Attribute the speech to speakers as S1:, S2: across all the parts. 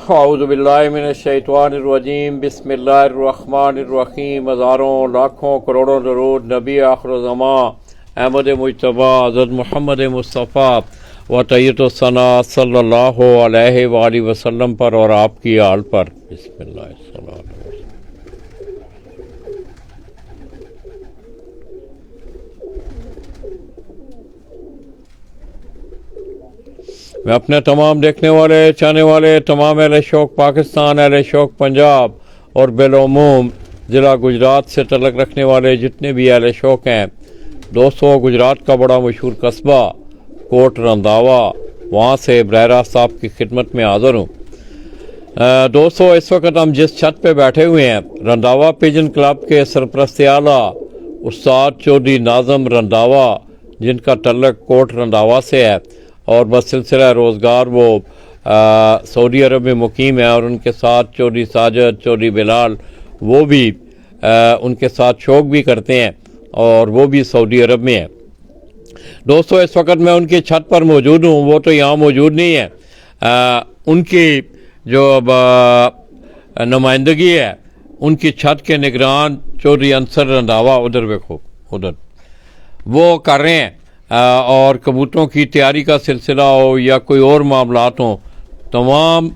S1: औज़ुबिल्लाहिमिनश्शैतानिर्रजीम बिस्मिल्लाहिर्रहमानिर्रहीम। हज़ारों लाखों करोड़ों दरूद नबी आखिरुज़्ज़मा अहमद मुज्तबा हज़रत मोहम्मद मुस्तफ़ा व तय्यतुस्सना सल्लल्लाहु अलैहि वसल्लम पर और आपकी आल पर। बिस्मिल्लाह। मैं अपने तमाम देखने वाले चाहने वाले तमाम अहले शौक़ पाकिस्तान, अहले शौक़ पंजाब और बिलउमूम ज़िला गुजरात से तल्लुक़ रखने वाले जितने भी अहले शौक़ हैं दोस्तों, गुजरात का बड़ा मशहूर कस्बा कोट रंधावा, वहाँ से बरह रास्त आपकी खिदमत में हाज़िर हूँ। दोस्तों, इस वक्त हम जिस छत पे बैठे हुए हैं रंधावा पिजन क्लब के सरपरस्त आला उस्ताद चौधरी नाज़म रंधावा, जिनका तल्लुक़ कोट रंधावा से है और बस सिलसिला रोज़गार वो सऊदी अरब में मुकीम है और उनके साथ चौधरी साजिद, चौधरी बिलाल वो भी उनके साथ शौक़ भी करते हैं और वो भी सऊदी अरब में है। दोस्तों, इस वक्त मैं उनकी छत पर मौजूद हूँ, वो तो यहाँ मौजूद नहीं है। उनकी जो नुमाइंदगी है उनकी छत के निगरान चौधरी अंसर रंधावा उधर देखो, उधर वो कर रहे हैं और कबूतरों की तैयारी का सिलसिला हो या कोई और मामलात हों, तमाम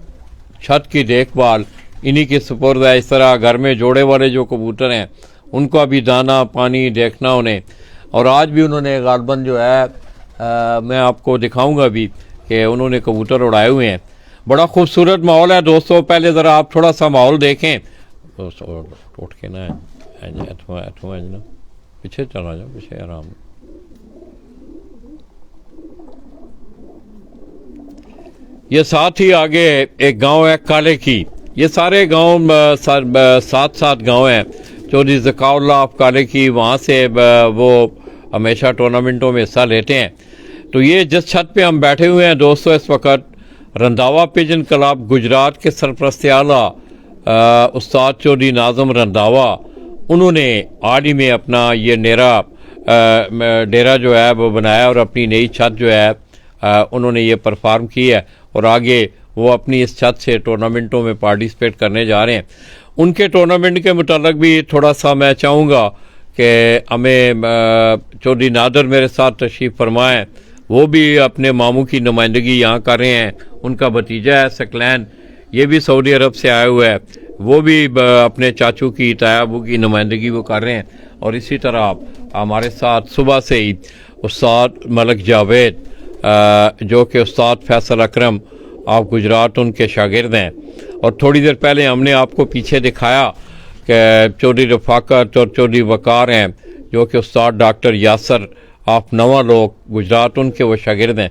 S1: छत की देखभाल इन्हीं के सुपुर्द है। इस तरह घर में जोड़े वाले जो कबूतर हैं उनका भी दाना पानी देखना उन्हें, और आज भी उन्होंने गालबन जो है मैं आपको दिखाऊंगा भी कि उन्होंने कबूतर उड़ाए हुए हैं। बड़ा खूबसूरत माहौल है दोस्तों। पहले ज़रा आप थोड़ा सा माहौल देखें। उठ के ना पीछे चला जाओ, पीछे आराम। ये साथ ही आगे एक गांव है काले की। ये सारे गांव सात सात गांव हैं। चौधरी ज़काउल्लाह ऑफ काले की, वहाँ से वो हमेशा टूर्नामेंटों में हिस्सा लेते हैं। तो ये जिस छत पे हम बैठे हुए हैं दोस्तों, इस वक्त रंधावा पिजन क्लब गुजरात के सरपरस्त आला उस्ताद चौधरी नाज़म रंधावा, उन्होंने हाल ही में अपना ये डेरा जो है वो बनाया और अपनी नई छत जो है उन्होंने ये परफॉर्म की है और आगे वो अपनी इस छत से टूर्नामेंटों में पार्टिसिपेट करने जा रहे हैं। उनके टूर्नामेंट के मुताल्लिक भी थोड़ा सा मैं चाहूँगा कि हमें चौधरी नादर मेरे साथ तशरीफ़ फरमाएँ। वो भी अपने मामू की नुमाइंदगी यहाँ कर रहे हैं। उनका भतीजा है सकलैन, ये भी सऊदी अरब से आया हुआ है, वो भी अपने चाचू की तायाबू की नुमाइंदगी वो कर रहे हैं। और इसी तरह हमारे साथ सुबह से ही उस्ताद मलक जावेद जो कि उस्ताद फैसल अकरम आप गुजरात उनके शागिर्द हैं। और थोड़ी देर पहले हमने आपको पीछे दिखाया कि चौधरी रफाकत और चौधरी वकार हैं जो कि उस्ताद डॉक्टर यासर आप नवा लोग गुजरात उनके वो शागिर्द हैं।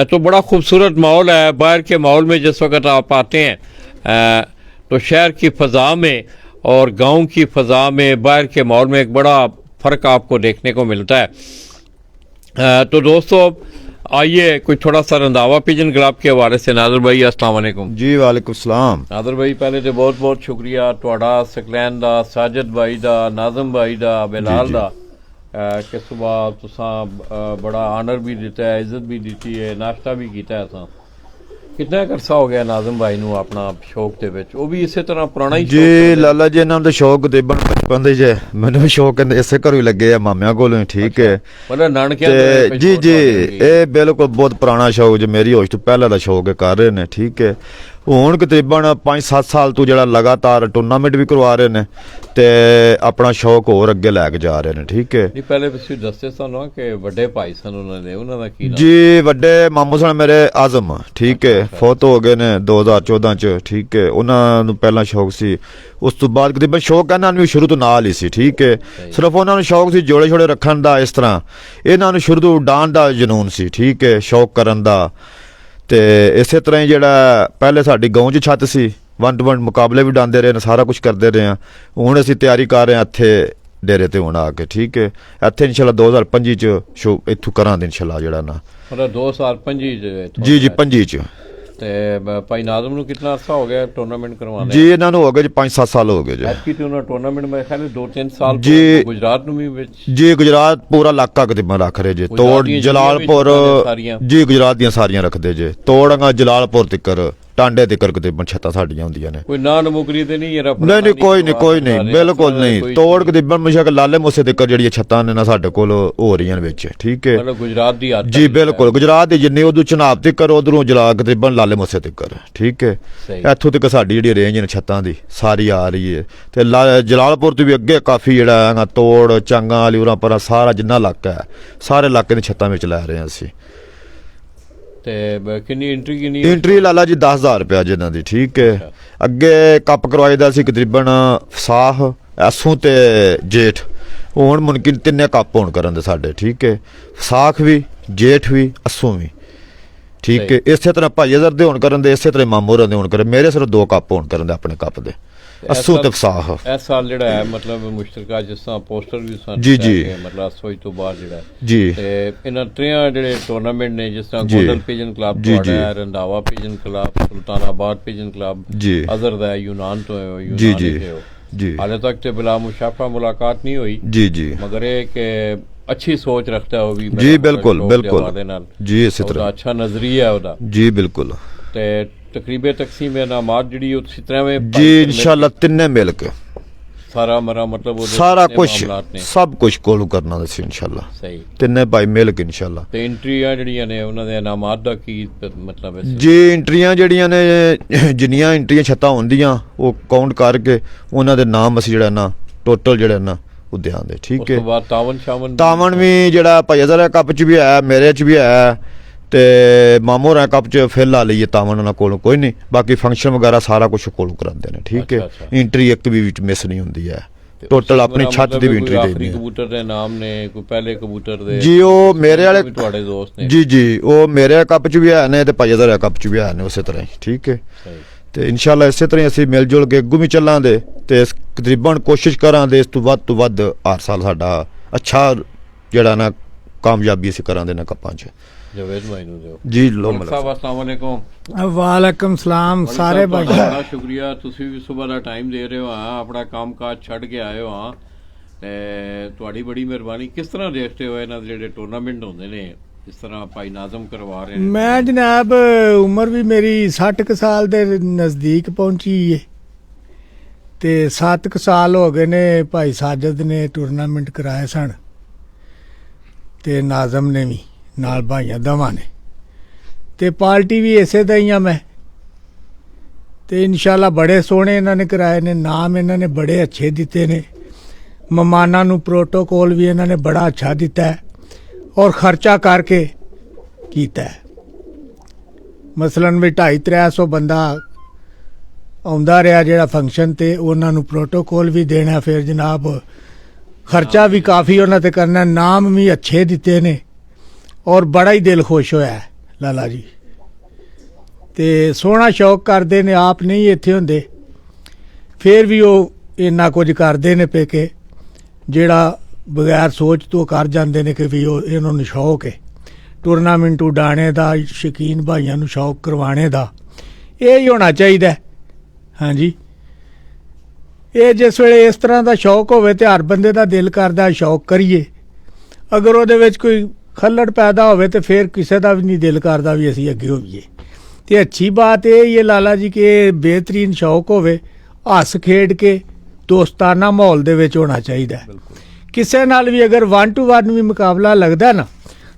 S1: तो बड़ा खूबसूरत माहौल है। बाहर के माहौल में जिस वक्त आप आते हैं तो शहर की फ़ज़ा में और गांव की फ़ज़ा में बाहर के माहौल में एक बड़ा फ़र्क आपको देखने को मिलता है। तो दोस्तों, आइए कुछ थोड़ा सा रंधावा पिजन क्लब के हवाले से। नादर भाई अस्सलाम वालेकुम।
S2: जी वालेकुम सलाम।
S1: नादर भाई, पहले तो बहुत बहुत शुक्रिया तुहाडा, सकलैन दा, साजिद भाई दा, नाज़म भाई दा, बिलाल दा कि सुबह तुसां बड़ा आनर भी दिता है, इज्जत भी दी है, नाश्ता भी किया है। असां कितना अरसा हो गया नाज़म भाई नूं अपना शौक दे विच? वो भी इसे तरह पुराना ही
S2: जी लाला जी, इन्हां दा शौक तकरीबन बचपन दे जे मैनूं भी शौक इसे घरों ही लगे आ मामियां कोलों। ठीक है,
S1: मतलब नानकियां
S2: जी जी, ये बिल्कुल बहुत पुराना शौक जो मेरी होश तो पहले दा शौक कर रहे ने। ठीक है, हुण तकरीबन 5-7 साल तो जड़ा लगातार टूर्नामेंट भी करवा रहे ने ते अपना शौक होर अगे लैके जा रहे ने। ठीक है,
S1: नहीं पहले तुसीं दस्से सानू कि वड्डे भाई सन उन्हां दा की नाम?
S2: जी वड्डे मामू सन मेरे आजम। ठीक है, फौत हो गए ने 2014 च। ठीक है, उन्हां नूं पहला शौक सी, उस तो बाद तकरीबन शौक इन्हां नूं शुरू तो नाल ही सी। ठीक है, सिर्फ उन्हां नूं शौक सी जोड़े छोड़े रखण दा। इस तरह इन्हां नूं शुरू तो उडान दा जुनून सी। ठीक है, शौक करन दा। ते इसे तरह ही जिहड़ा पहले साडी गांव च छत सी, 1-to-1 मुकाबले भी डांदे रहे, सारा कुछ करते रहे हैं। हुण असीं तैयारी कर रहे हैं इत्थे डेरे ते हुण आके। ठीक है, इत्थे इंशाल्लाह 2025 च शो इत्थों करांगे इंशाल्लाह जिहड़ा ना,
S1: मतलब 2025 च?
S2: जी जी 25 च।
S1: ते भाई नाज़म नूं कितना अरसा हो गया टूर्नामेंट करवाने?
S2: जी इन्हां नूं हो गए 5-7 साल हो गए जी।
S1: ऐतकी ते उन्हां टूर्नामेंट में ख्याल 2-3 साल
S2: जी
S1: गुजरात नूं भी
S2: जी गुजरात पूरा इलाका तकरीबन रख रहे जे। तोड़ जलालपुर जी गुजरात दियां सारियां रखदे जे, तोड़ां जलालपुर तिकर ਟਾਂਡੇ ਦੇ ਤਕਰੀਬਨ ਛੱਤਾਂ ਸਾਡੀਆਂ ਹੁੰਦੀਆਂ ਨੇ।
S1: ਕੋਈ ਨਾ ਨਮੁਕਰੀ ਤੇ ਨਹੀਂ ਯਾਰ
S2: ਨਹੀਂ ਕੋਈ ਨਹੀਂ ਬਿਲਕੁਲ ਨਹੀਂ। ਤੋੜ ਤਕਰੀਬਨ ਮੁਸ਼ਕ ਲਾਲੇ ਮੂਸੇ ਤੱਕ ਜਿਹੜੀਆਂ ਛੱਤਾਂ ਨੇ ਨਾ ਸਾਡੇ ਕੋਲ ਹੋ ਰਹੀਆਂ ਨੇ ਵਿੱਚ, ਠੀਕ ਹੈ।
S1: ਮਤਲਬ ਗੁਜਰਾਤ ਦੀ ਹੱਦ
S2: ਜੀ ਬਿਲਕੁਲ ਗੁਜਰਾਤ ਦੀ ਜਿੰਨੀ ਉਦੋਂ ਚਨਾਬ ਤੱਕ ਉਧਰੋਂ ਜਲਾ ਤਕਰੀਬਨ ਲਾਲੇ ਮੂਸੇ ਤੱਕ, ਠੀਕ ਹੈ। ਇੱਥੋਂ ਤੱਕ ਸਾਡੀ ਜਿਹੜੀ ਰੇਂਜ ਨੇ ਛੱਤਾਂ ਦੀ ਸਾਰੀ ਆ ਰਹੀ ਹੈ। ਤੇ ਜਲਾਲਪੁਰ ਤੋਂ ਵੀ ਅੱਗੇ ਕਾਫੀ ਜਿਹੜਾ ਹੈਗਾ ਤੋੜ ਚੰਗਾ ਵਾਲੀ ਉਰਾਂ ਪਰਾਂ ਸਾਰਾ ਜਿੰਨਾ ਇਲਾਕਾ ਹੈ ਸਾਰੇ ਇਲਾਕੇ ਦੀਆਂ ਛੱਤਾਂ ਵਿੱਚ ਲੈ ਰਹੇ ਹਾਂ ਅਸੀਂ।
S1: ਤੇ ਕਿੰਨੀ
S2: ਐਂਟਰੀ ਲਾਲਾ ਜੀ 10,000 ਰੁਪਇਆ ਜਿਨ੍ਹਾਂ ਦੀ, ਠੀਕ ਹੈ। ਅੱਗੇ ਕੱਪ ਕਰਵਾਏ ਦਾ ਸੀ ਤਕਰੀਬਨ ਸਾਹ ਐਸੋਂ ਤੇ ਜੇਠ, ਹੁਣ ਮੁਮਕਿਨ ਤਿੰਨੇ ਕੱਪ ਹੋਣ ਕਰਨ ਦੇ ਸਾਡੇ, ਠੀਕ ਹੈ। ਸਾਖ ਵੀ ਜੇਠ ਵੀ ਅਸੋਂ ਵੀ, ਠੀਕ ਹੈ। ਇਸੇ ਤਰ੍ਹਾਂ ਭਾਈ ਅਜ਼ਰ ਦੇ ਹੋਣ ਕਰਨ ਦੇ, ਇਸੇ ਤਰ੍ਹਾਂ ਮਾਮੂਰਾਂ ਦੇ ਹੋਣ ਕਰਨ, ਮੇਰੇ ਸਿਰਫ 2 ਕੱਪ ਹੋਣ ਕਰਨ ਦੇ ਆਪਣੇ ਕੱਪ ਦੇ ਅਸੋਂ ਤੇ ਸਾਹ।
S1: ਇਸ ਸਾਲ ਜਿਹੜਾ ਹੈ ਮਤਲਬ ਮੁਸ਼ਤਰਕਾ ਜਿਸ ਤਰ੍ਹਾਂ ਪੋਸਟਰ ਵੀ ਸਾਨੂੰ
S2: ਜੀ
S1: ਮਤਲਬ ਅਸੋਈ ਤੋਂ ਬਾਅਦ ਜਿਹੜਾ
S2: ਜੀ
S1: ਤੇ ਇਹਨਾਂ ਤਰਿਆਂ ਜਿਹੜੇ ਟੂਰਨਾਮੈਂਟ ਨੇ ਜਿਸ ਤਰ੍ਹਾਂ ਗੋਲਡਨ ਪੀਜਨ ਕਲੱਬ ਤੁਹਾਡਾ ਹੈ, Randhawa pigeon club, Sultanabad pigeon club, Azhar ਦਾ ਯੂਨਾਨ ਤੋਂ ਹੈ, ਯੂਨਾਨ जी हाले तक तो बिला मुशाफा मुलाकात नहीं हुई जी मगर एक अच्छी सोच रखता है वो भी
S2: जी बिल्कुल जी इसी तरह
S1: अच्छा नजरिया है ओदा
S2: जी बिल्कुल
S1: ते तकरीबे तकसीम इनामात जिहड़ी उसी तरह में
S2: जी इंशाल्लाह तिन्ने मिल के
S1: सारा मरा मतलब
S2: सारा कुछ सब कुछ कोलू करना दसी इंशाल्लाह
S1: सही
S2: तिन्ने भाई मिल के इंशाल्लाह
S1: ते एंट्रीयां जड़ियां ने उन्हां दे इनामात दा की मतलब है
S2: जी एंट्रीयां जड़ियां ने जिन्नियां एंट्रीयां छत्तां होंदियां वो काउंट करके उन्हां दे नाम असी जेड़ा ना टोटल जेड़ा ना ਉਹ ਦਿਆਂਦੇ, ਠੀਕ ਹੈ।
S1: ਉਸ ਤੋਂ ਬਾਅਦ
S2: ਤਾਵਨ ਵੀ ਜਿਹੜਾ ਭਾਈ ਅਜ਼ਰ ਕੱਪ ਚ ਵੀ ਹੈ, ਮੇਰੇ ਚ ਵੀ ਹੈ ਤੇ ਮਾਮੂ ਰਾ ਕੱਪ ਚ ਫਿਰ ਲਾ ਲਈਏ ਤਾਵਨ ਉਹਨਾਂ ਕੋਲੋਂ ਕੋਈ ਨਹੀਂ, ਬਾਕੀ ਫੰਕਸ਼ਨ ਵਗੈਰਾ ਸਾਰਾ ਕੁਝ ਕੋਲੋਂ ਕਰਾਉਂਦੇ ਨੇ, ਠੀਕ ਹੈ। ਐਂਟਰੀ ਇੱਕ ਵੀ ਵਿੱਚ ਮਿਸ ਨਹੀਂ ਹੁੰਦੀ ਹੈ, ਟੋਟਲ ਆਪਣੀ ਛੱਤ ਦੀ ਵੀ ਐਂਟਰੀ ਦੇਣੀ ਹੈ।
S1: ਕਬੂਤਰ ਦੇ ਨਾਮ ਨੇ ਕੋਈ ਪਹਿਲੇ ਕਬੂਤਰ ਦੇ
S2: ਜੀ ਉਹ ਮੇਰੇ ਵਾਲੇ
S1: ਤੁਹਾਡੇ ਦੋਸਤ ਨੇ
S2: ਜੀ ਉਹ ਮੇਰੇ ਕੱਪ ਚ ਵੀ ਹੈ ਨੇ ਤੇ ਭਾਈ ਅਜ਼ਰ ਕੱਪ ਚ ਵੀ ਹੈ ਨੇ ਉਸੇ ਤਰ੍ਹਾਂ ਹੀ, ਠੀਕ ਹੈ। ਤੇ ਇਨਸ਼ਾਅੱਲਾ ਇਸੇ ਤਰ੍ਹਾਂ ਅਸੀਂ ਮਿਲ ਜੁਲ ਕੇ ਅੱਗੋਂ ਵੀ ਚੱਲਾਂਗੇ ਤੇ ਤਕਰੀਬਨ ਕੋਸ਼ਿਸ਼ ਕਰਾਂਗੇ ਇਸ ਤੋਂ ਵੱਧ ਹਰ ਸਾਲ ਸਾਡਾ ਅੱਛਾ ਜਿਹੜਾ ਨਾ ਕਾਮਯਾਬੀ ਅਸੀਂ ਕਰਾਂਗੇ ਨਾ ਕੱਪਾਂ 'ਚ।
S1: ਜਵੇਦ ਭਾਈ ਨੂੰ ਦਿਓ
S2: ਜੀ ਲੋ ਮਲਾ
S1: ਸਾਹਿਬ अस्सलाम वालेकुम।
S3: ਵਾਲੇਕਮ ਸਲਾਮ ਸਾਰੇ ਭਾਈ
S1: ਬੜਾ ਸ਼ੁਕਰੀਆ ਤੁਸੀਂ ਵੀ ਸਵੇਰ ਦਾ ਟਾਈਮ ਦੇ ਰਹੇ ਹੋ, ਆਪਣਾ ਕੰਮਕਾਜ ਛੱਡ ਕੇ ਆਏ ਹੋ ਤੇ ਤੁਹਾਡੀ ਬੜੀ ਮਿਹਰਬਾਨੀ। ਕਿਸ ਤਰ੍ਹਾਂ ਦੇਖਦੇ ਹੋ ਇਹਨਾਂ ਦੇ ਜਿਹੜੇ ਟੂਰਨਾਮੈਂਟ ਹੁੰਦੇ ਨੇ ਜਿਸ ਤਰ੍ਹਾਂ ਭਾਈ ਨਾਜ਼ਮ ਕਰਵਾ ਰਹੇ ਨੇ?
S3: ਮੈਂ ਜਨਾਬ ਉਮਰ ਵੀ ਮੇਰੀ 60 ਕੁ ਸਾਲ ਦੇ ਨਜ਼ਦੀਕ ਪਹੁੰਚੀ ਏ ਤੇ 7 ਕੁ ਸਾਲ ਹੋ ਗਏ ਨੇ ਭਾਈ ਸਾਜਦ ਨੇ ਟੂਰਨਾਮੈਂਟ ਕਰਾਏ ਸਨ ਤੇ ਨਾਜ਼ਮ ਨੇ ਵੀ ਨਾਲ ਭਾਈਆਂ ਦੋਵਾਂ ਨੇ ਤੇ ਪਾਰਟੀ ਵੀ ਇਸੇ ਦਾ ਹੀ ਆ ਮੈਂ ਤੇ ਇਨਸ਼ਾਅੱਲਾ ਬੜੇ ਸੋਹਣੇ ਇਹਨਾਂ ਨੇ ਕਰਾਏ ਨੇ, ਨਾਮ ਇਹਨਾਂ ਨੇ ਬੜੇ ਅੱਛੇ ਦਿੱਤੇ ਨੇ, ਮਹਿਮਾਨਾਂ ਨੂੰ ਪ੍ਰੋਟੋਕੋਲ ਵੀ ਇਹਨਾਂ ਨੇ ਬੜਾ ਅੱਛਾ ਦਿੱਤਾ ਹੈ ਔਰ ਖਰਚਾ ਕਰਕੇ ਕੀਤਾ ਹੈ। ਮਸਲਨ ਵੀ 250-300 ਬੰਦਾ ਆਉਂਦਾ ਰਿਹਾ ਜਿਹੜਾ ਫੰਕਸ਼ਨ ਤੇ ਉਹਨਾਂ ਨੂੰ ਪ੍ਰੋਟੋਕੋਲ ਵੀ ਦੇਣਾ, ਫਿਰ ਜਨਾਬ ਖਰਚਾ ਵੀ ਕਾਫੀ ਉਹਨਾਂ ਤੇ ਕਰਨਾ, ਨਾਮ ਵੀ ਅੱਛੇ ਦਿੱਤੇ ਨੇ ਔਰ ਬੜਾ ਹੀ ਦਿਲ ਖੁਸ਼ ਹੋਇਆ ਲਾਲਾ ਜੀ ਤੇ ਸੋਹਣਾ ਸ਼ੌਕ ਕਰਦੇ ਨੇ। ਆਪ ਨਹੀਂ ਇੱਥੇ ਹੁੰਦੇ ਫਿਰ ਵੀ ਉਹ ਇੰਨਾ ਕੁਝ ਕਰਦੇ ਨੇ ਪੇ ਕੇ ਜਿਹੜਾ ਬਗੈਰ ਸੋਚ ਤੋਂ ਕਰ ਜਾਂਦੇ ਨੇ ਕਿ ਵੀ ਉਹ ਇਹਨਾਂ ਨੂੰ ਸ਼ੌਕ ਹੈ ਟੂਰਨਾਮੈਂਟ ਉਡਾਣੇ ਦਾ, ਸ਼ੌਕੀਨ ਭਾਈਆਂ ਨੂੰ ਸ਼ੌਕ ਕਰਵਾਉਣੇ ਦਾ। ਇਹ ਹੀ ਹੋਣਾ ਚਾਹੀਦਾ। ਹਾਂਜੀ ਇਹ ਜਿਸ ਵੇਲੇ ਇਸ ਤਰ੍ਹਾਂ ਦਾ ਸ਼ੌਕ ਹੋਵੇ ਤੇ ਹਰ ਬੰਦੇ ਦਾ ਦਿਲ ਕਰਦਾ ਸ਼ੌਕ ਕਰੀਏ, ਅਗਰ ਉਹਦੇ ਵਿੱਚ ਕੋਈ ਖੱਲੜ ਪੈਦਾ ਹੋਵੇ ਤੇ ਫਿਰ ਕਿਸੇ ਦਾ ਵੀ ਨਹੀਂ ਦਿਲ ਕਰਦਾ ਵੀ ਅਸੀਂ ਅੱਗੇ ਹੋਈਏ। ਤੇ ਅੱਛੀ ਬਾਤ ਇਹ ਹੀ ਹੈ ਲਾਲਾ ਜੀ ਕਿ ਇਹ ਬਿਹਤਰੀਨ ਸ਼ੌਕ ਹੋਵੇ, ਹੱਸ ਖੇਡ ਕੇ ਦੋਸਤਾਨਾ ਮਾਹੌਲ ਦੇ ਵਿੱਚ ਹੋਣਾ ਚਾਹੀਦਾ। ਕਿਸੇ ਨਾਲ ਵੀ ਅਗਰ 1 to 1 ਵੀ ਮੁਕਾਬਲਾ ਲੱਗਦਾ ਨਾ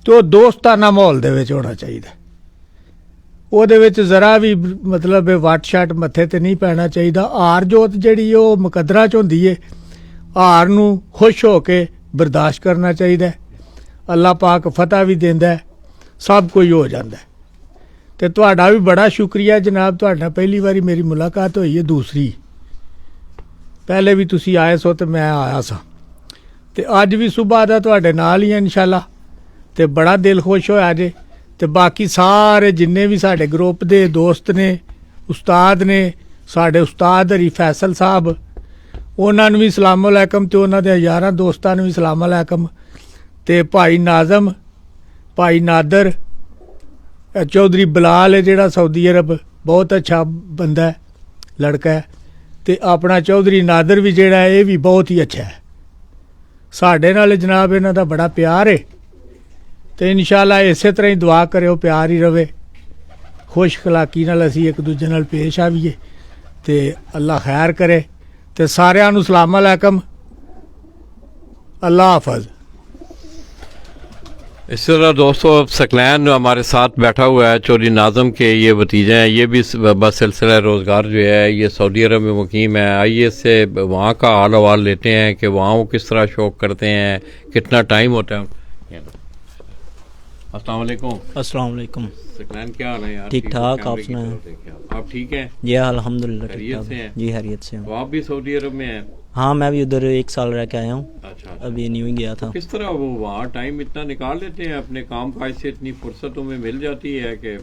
S3: ਤੇ ਉਹ ਦੋਸਤਾਨਾ ਮਾਹੌਲ ਦੇ ਵਿੱਚ ਹੋਣਾ ਚਾਹੀਦਾ। ਉਹਦੇ ਵਿੱਚ ਜ਼ਰਾ ਵੀ ਮਤਲਬ ਵੱਟ ਸ਼ੱਟ ਮੱਥੇ ਤੇ ਨਹੀਂ ਪੈਣਾ ਚਾਹੀਦਾ। ਹਾਰ ਜੋਤ ਜਿਹੜੀ ਉਹ ਮੁਕੱਦਰਾਂ 'ਚ ਹੁੰਦੀ ਹੈ, ਹਾਰ ਨੂੰ ਖੁਸ਼ ਹੋ ਕੇ ਬਰਦਾਸ਼ਤ ਕਰਨਾ ਚਾਹੀਦਾ। ਅੱਲਾਹ ਪਾਕ ਫਤਹ ਵੀ ਦਿੰਦਾ, ਸਭ ਕੁਝ ਹੋ ਜਾਂਦਾ। ਤੇ ਤੁਹਾਡਾ ਵੀ ਬੜਾ ਸ਼ੁਕਰੀਆ ਜਨਾਬ, ਤੁਹਾਡਾ ਪਹਿਲੀ ਵਾਰੀ ਮੇਰੀ ਮੁਲਾਕਾਤ ਹੋਈ ਹੈ, ਦੂਸਰੀ ਪਹਿਲੇ ਵੀ ਤੁਸੀਂ ਆਏ ਸੋ ਤੇ ਮੈਂ ਆਇਆ ਸਾਂ ਤੇ ਅੱਜ ਵੀ ਸੁਬਾਹ ਦਾ ਤੁਹਾਡੇ ਨਾਲ ਹੀ ਹੈ ਇਨਸ਼ਾਅੱਲਾ ਤੇ ਬੜਾ ਦਿਲ ਖੁਸ਼ ਹੋਇਆ ਜੇ। ਤੇ ਬਾਕੀ ਸਾਰੇ ਜਿੰਨੇ ਵੀ ਸਾਡੇ ਗਰੁੱਪ ਦੇ ਦੋਸਤ ਨੇ, ਉਸਤਾਦ ਨੇ, ਸਾਡੇ ਉਸਤਾਦ ਹਰੀ ਫੈਸਲ ਸਾਹਿਬ, ਉਹਨਾਂ ਨੂੰ ਵੀ ਸਲਾਮ ਅਲੈਕਮ ਤੇ ਉਹਨਾਂ ਦੇ ਯਾਰਾਂ ਦੋਸਤਾਂ ਨੂੰ ਵੀ ਸਲਾਮ ਅਲੈਕਮ ਤੇ ਭਾਈ ਨਾਜ਼ਮ, ਭਾਈ ਨਾਦਰ, ਚੌਧਰੀ ਬਲਾਲ ਹੈ ਜਿਹੜਾ ਸਾਊਦੀ ਅਰਬ, ਬਹੁਤ ਅੱਛਾ ਬੰਦਾ ਹੈ, ਲੜਕਾ ਹੈ ਤੇ ਆਪਣਾ ਚੌਧਰੀ ਨਾਦਰ ਵੀ ਜਿਹੜਾ ਇਹ ਵੀ ਬਹੁਤ ਹੀ ਅੱਛਾ ਹੈ। ਸਾਡੇ ਨਾਲ ਜਨਾਬ ਇਹਨਾਂ ਦਾ ਬੜਾ ਪਿਆਰ ਹੈ ਤੇ ਇਨਸ਼ਾਅੱਲਾ ਇਸੇ ਤਰ੍ਹਾਂ ਹੀ ਦੁਆ ਕਰਿਓ, ਪਿਆਰ ਹੀ ਰਵੇ, खुश खलाकी नाल असी एक दूजे नाल पेश आवीए ते अल्लाह खैर करे ते सारिਆਂ ਨੂੰ सलाम अलैकुम अल्लाह हाफिज।
S1: इस तरह दोस्तों सकलैन हमारे साथ बैठा हुआ है, चौधरी नाज़म के ये भतीजे हैं, ये भी बस सिलसिला रोज़गार जो है ये सऊदी अरब में मुकीम है। आइए इससे वहाँ का हाल हवाल लेते हैं कि वहाँ वो किस तरह शौक़ करते हैं, कितना टाइम होता है। अस्सलाम वालेकुम।
S4: अस्सलाम वालेकुम।
S1: सकलैन क्या हाल है यार?
S4: ठीक ठाक, आप सुनाएं?
S1: आप ठीक हैं?
S4: जी अल्हम्दुलिल्लाह ठीक
S1: खैरियत
S4: ठाक
S1: से हैं?
S4: जी हैरियत से हूँ।
S1: तो आप भी सऊदी अरब में हैं?
S4: हाँ मैं भी उधर 1 साल रह के आया हूँ,
S1: अच्छा,
S4: अभी न्यू ही गया था।
S1: किस तरह वो वहाँ टाइम इतना निकाल लेते हैं अपने काम काज से, इतनी फुर्सतों में मिल जाती है कि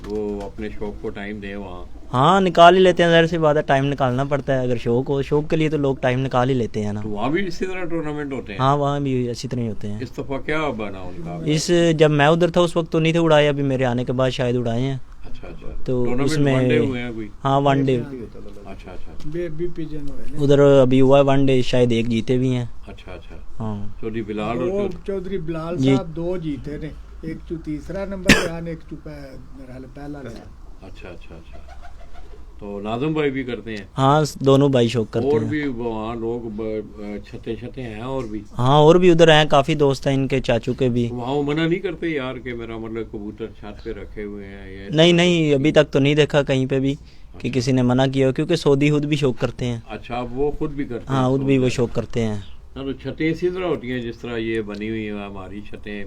S1: वो अपने शौक को टाइम दें वहाँ?
S4: हाँ निकाल ही लेते हैं, ज़ाहिर सी बात है टाइम निकालना पड़ता है। अगर शौक हो, शौक के लिए तो लोग टाइम निकाल ही लेते हैं ना।
S1: तो वहाँ भी इसी तरह टूर्नामेंट होते हैं?
S4: हाँ वहाँ भी इसी तरह ही होते हैं।
S1: इस दफ़ा क्या बना उनका?
S4: इस जब मैं उधर था उस वक्त तो नहीं थे उड़ाए, अभी मेरे आने के बाद शायद उड़ाए हैं।
S1: अच्छा अच्छा,
S4: तो
S1: टूर्नामेंट
S4: उसमें
S1: वनडे हुए हैं कोई?
S4: हाँ 1 डे
S1: अच्छा अच्छा
S3: बेबी पिजन होए
S4: उधर अभी हुआ है, 1 डे शायद 1 जीते भी हैं।
S1: अच्छा अच्छा।
S4: हाँ
S1: चौधरी बिलाल और
S3: वो चौधरी बिलाल
S4: जी।
S3: साहब 2 जीते ने, एक चू तीसरा नंबर लिया ने, एक चू मेरा हाल पहला लिया।
S1: अच्छा अच्छा अच्छा। तो नाज़म भाई भी करते हैं?
S4: हाँ दोनों भाई शौक करते
S1: और
S4: हैं।
S1: भी वहाँ लोग छते छते हैं और भी?
S4: हाँ और भी उधर हैं, काफ़ी दोस्त हैं इनके, चाचू के भी।
S1: वहाँ वो मना नहीं करते यार कि मेरा मतलब कबूतर छत पे रखे हुए हैं ये?
S4: नहीं नहीं अभी तक तो नहीं देखा कहीं पे भी कि किसी ने मना किया हो, क्योंकि सऊदी खुद भी शौक करते हैं।
S1: अच्छा, वो खुद भी करते हैं?
S4: हाँ खुद भी वो शौक करते हैं।
S1: ना तो छतें इसी तरह होती हैं जिस तरह ये बनी हुई है हमारी छतें,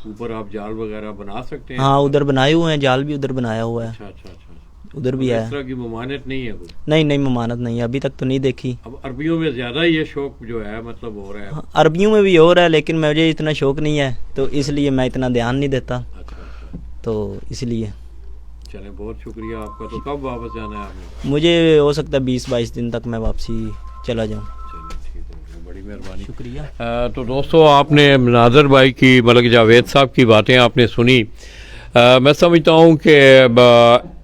S1: ऊपर आप जाल वगैरह बना सकते हैं?
S4: हाँ उधर बनाए हुए हैं, जाल भी उधर बनाया हुआ है,
S1: अच्छा अच्छा अच्छा।
S4: उधर भी
S1: तो
S4: है।
S1: इस तरह की ममानत नहीं है कोई?
S4: नहीं नहीं ममानत नहीं है, अभी तक तो नहीं देखी।
S1: अब अरबियों में ज्यादा ये शौक जो है मतलब हो रहा है?
S4: हाँ, अरबियों में भी हो रहा है लेकिन मुझे इतना शौक नहीं है, तो इसलिए मैं इतना ध्यान नहीं देता,
S1: अच्छा अच्छा।
S4: तो इसलिए।
S1: चले बहुत शुक्रिया आपका। तो कब वापस जाना है आपने?
S4: मुझे हो सकता है 20-22 दिन तक मैं वापसी चला जाऊँ।
S1: चलिए ठीक है, बड़ी मेहरबानी,
S4: शुक्रिया।
S1: तो दोस्तों आपने नाज़र भाई की मतलब जावेद साहब की बातें आपने सुनी। मैं समझता हूँ कि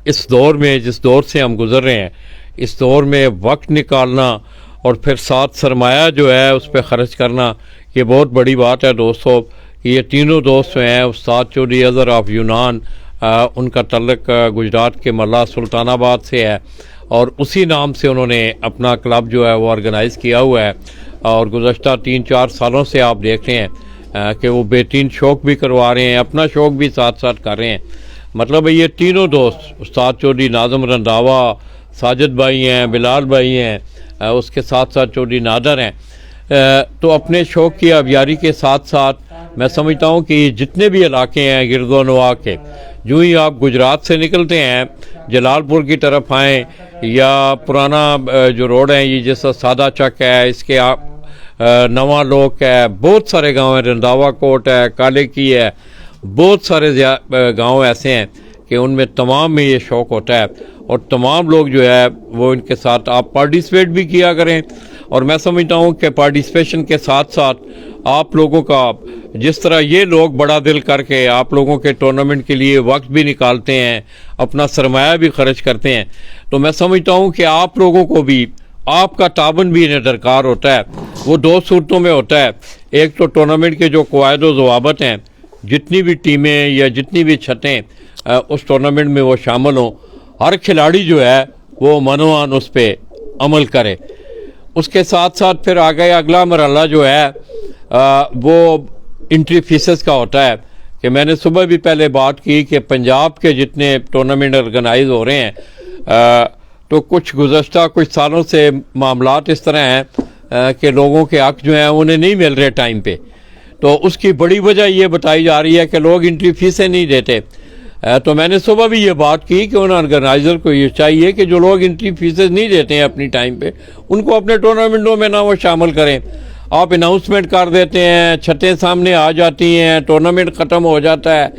S1: इस दौर में, जिस दौर से हम गुज़र रहे हैं, इस दौर में वक्त निकालना और फिर साथ सरमाया जो है उस पर ख़र्च करना, ये बहुत बड़ी बात है दोस्तों। ये तीनों दोस्त हैं, उस्ताद चौधरी अज़हर ऑफ यूनान, उनका तल्लक गुजरात के मल्ला सुल्तानाबाद से है और उसी नाम से उन्होंने अपना क्लब जो है वो ऑर्गेनाइज़ किया हुआ है। और गुज़श्ता 3-4 सालों से आप देख रहे हैं कि वो बेहतरीन शौक़ भी करवा रहे हैं, अपना शौक़ भी साथ साथ कर रहे हैं। मतलब ये तीनों दोस्त, उस्ताद चौधरी नाज़म रंधावा, साजिद भाई हैं, बिलाल भाई हैं, उसके साथ साथ चौधरी नादर हैं, तो अपने शौक़ की आबियारी के साथ साथ मैं समझता हूँ कि जितने भी इलाके हैं गिरदोनवा के, यूँ ही आप गुजरात से निकलते हैं जलालपुर की तरफ आएँ या पुराना जो रोड है ये जैसा सादा चक है, इसके आप नवा लोक है, बहुत सारे गांव हैं, रंधावा कोट है, काले की है, बहुत सारे गांव ऐसे हैं कि उनमें तमाम में ये शौक़ होता है और तमाम लोग जो है वो इनके साथ आप पार्टिसिपेट भी किया करें। और मैं समझता हूँ कि पार्टिसिपेशन के साथ साथ आप लोगों का, जिस तरह ये लोग बड़ा दिल करके आप लोगों के टूर्नामेंट के लिए वक्त भी निकालते हैं, अपना सरमाया भी खर्च करते हैं, तो मैं समझता हूँ कि आप लोगों को भी आपका ताबन भी इन्हें दरकार होता है। वो 2 सूरतों में होता है, एक तो टूर्नामेंट के जो क़वायद व ज़वाबित हैं, जितनी भी टीमें या जितनी भी छतें उस टूर्नामेंट में वो शामिल हों, हर खिलाड़ी जो है वो मनोमान उस पर अमल करे। उसके साथ साथ फिर आगे अगला मरहला जो है वो एंट्री फीसेस का होता है कि मैंने सुबह भी पहले बात की कि पंजाब के जितने टूर्नामेंट ऑर्गेनाइज हो रहे हैं तो कुछ गुज़श्ता कुछ सालों से मामलात इस तरह हैं कि लोगों के हक़ जो हैं उन्हें नहीं मिल रहे टाइम पे। तो उसकी बड़ी वजह ये बताई जा रही है कि लोग एंट्री फीसें नहीं देते। तो मैंने सुबह भी ये बात की कि उन ऑर्गेनाइज़र को ये चाहिए कि जो लोग एंट्री फीसेस नहीं देते हैं अपनी टाइम पे, उनको अपने टूर्नामेंटों में ना वो शामिल करें। आप अनाउंसमेंट कर देते हैं, छतें सामने आ जाती हैं, टूर्नामेंट ख़त्म हो जाता है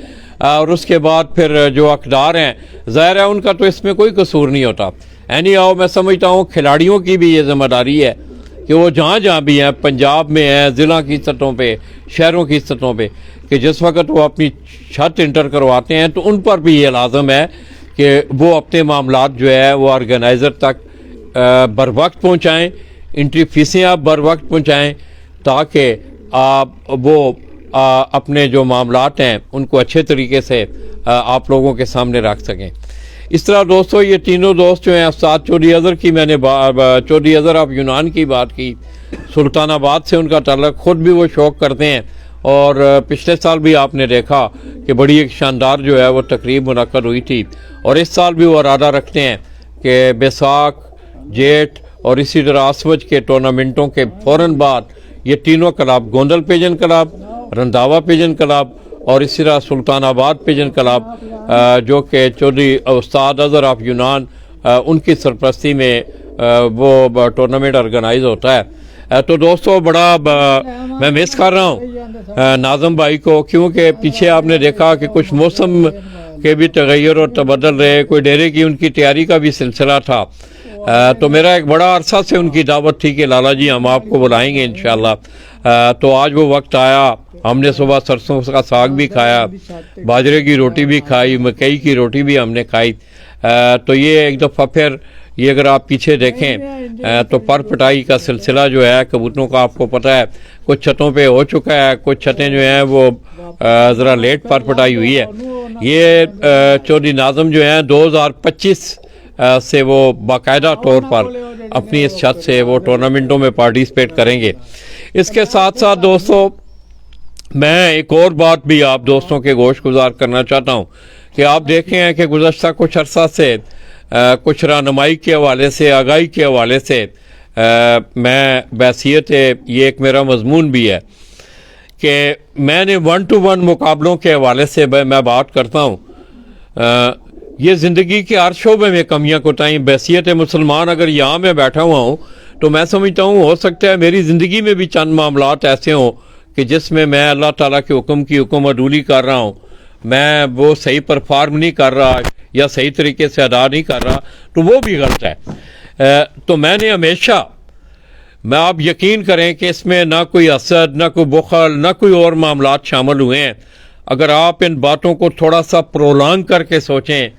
S1: और उसके बाद फिर जो हकदार हैं, ज़ाहिर है उनका तो इसमें कोई कसूर नहीं होता। एनी हाउ मैं समझता हूँ खिलाड़ियों की भी ये जिम्मेदारी है कि वो जहाँ जहाँ भी हैं, पंजाब में हैं, ज़िला की सतहों पे, शहरों की सतहों पे, कि जिस वक्त वो अपनी छत इंटर करवाते हैं तो उन पर भी ये लाजम है कि वो अपने मामलात जो है वो ऑर्गेनाइज़र तक बर वक्त पहुँचाएँ, एंट्री फीसें आप बर वक्त पहुँचाएँ ताकि वो अपने जो मामलात हैं उनको अच्छे तरीके से आप लोगों के सामने रख सकें। इस तरह दोस्तों ये तीनों दोस्त जो हैं, उस्ताद चौधरी अज़हर की मैंने चौधरी अज़हर ऑफ यूनान की बात की, सुल्तानाबाद से उनका ताल्लुक़, ख़ुद भी वो शौक़ करते हैं और पिछले साल भी आपने देखा कि बड़ी एक शानदार जो है वो तकरीब मुनक़्क़द हुई थी। और इस साल भी वो इरादा रखते हैं कि बैसाख, जेठ और इसी तरह आसवज के टूर्नामेंटों के फ़ौरन बाद ये तीनों club, Gondal pigeon club, Randhawa pigeon club और इसी तरह सुल्तानाबाद पिजन क्लब, जो कि चौधरी उस्ताद अज़हर ऑफ यूनान उनकी सरपरस्ती में वो टूर्नामेंट ऑर्गेनाइज होता है। तो दोस्तों बड़ा मैं मिस कर रहा हूँ नाज़म भाई को, क्योंकि पीछे आपने देखा कि कुछ मौसम के भी तगैर और तबदल रहे, कोई डेरे की उनकी तैयारी का भी सिलसिला था। तो मेरा एक बड़ा अरसा से उनकी दावत थी कि लाला जी हम आपको बुलाएंगे इंशाल्लाह। तो आज वो वक्त आया, हमने सुबह सरसों का साग भी खाया, बाजरे की रोटी भी खाई, मकई की रोटी भी हमने खाई। तो ये एक दफ़ा फिर ये अगर आप पीछे देखें तो पर पटाई का सिलसिला जो है कबूतरों का आपको पता है कुछ छतों पे हो चुका है, कुछ छतें जो हैं वो ज़रा लेट पर पटाई हुई है। ये चौधरी नाज़म जो हैं 2025 से वो बाकायदा तौर पर अपनी इस छत से वो टूर्नामेंटों में पार्टिसिपेट करेंगे। इसके साथ साथ दोस्तों मैं एक और बात भी आप दोस्तों के गोश गुजार करना चाहता हूँ कि आप देखे हैं कि गुज़श्ता कुछ अरसा से कुछ रहनुमाई के हवाले से, आगाही के हवाले से मैं बैसियत ये एक मेरा मजमून भी है कि मैंने 1-to-1 मुकाबलों के हवाले से मैं बात करता हूँ। ये ज़िंदगी के हर शोबे में कमियाँ कोताही, बैसियत मुसलमान अगर यहाँ मैं बैठा हुआ हूँ तो मैं समझता हूँ हो सकता है मेरी ज़िंदगी में भी चंद मामलात ऐसे हों कि जिसमें मैं अल्लाह ताला के हुक्म की हुक्म अदूली कर रहा हूँ, मैं वो सही परफॉर्म नहीं कर रहा या सही तरीके से अदा नहीं कर रहा, तो वो भी गलत है। तो मैंने हमेशा, मैं आप यकीन करें कि इसमें ना कोई हसद, ना कोई बुखल, ना कोई और मामलात शामिल हुए हैं। अगर आप इन बातों को थोड़ा सा प्रोलॉन्ग करके सोचें,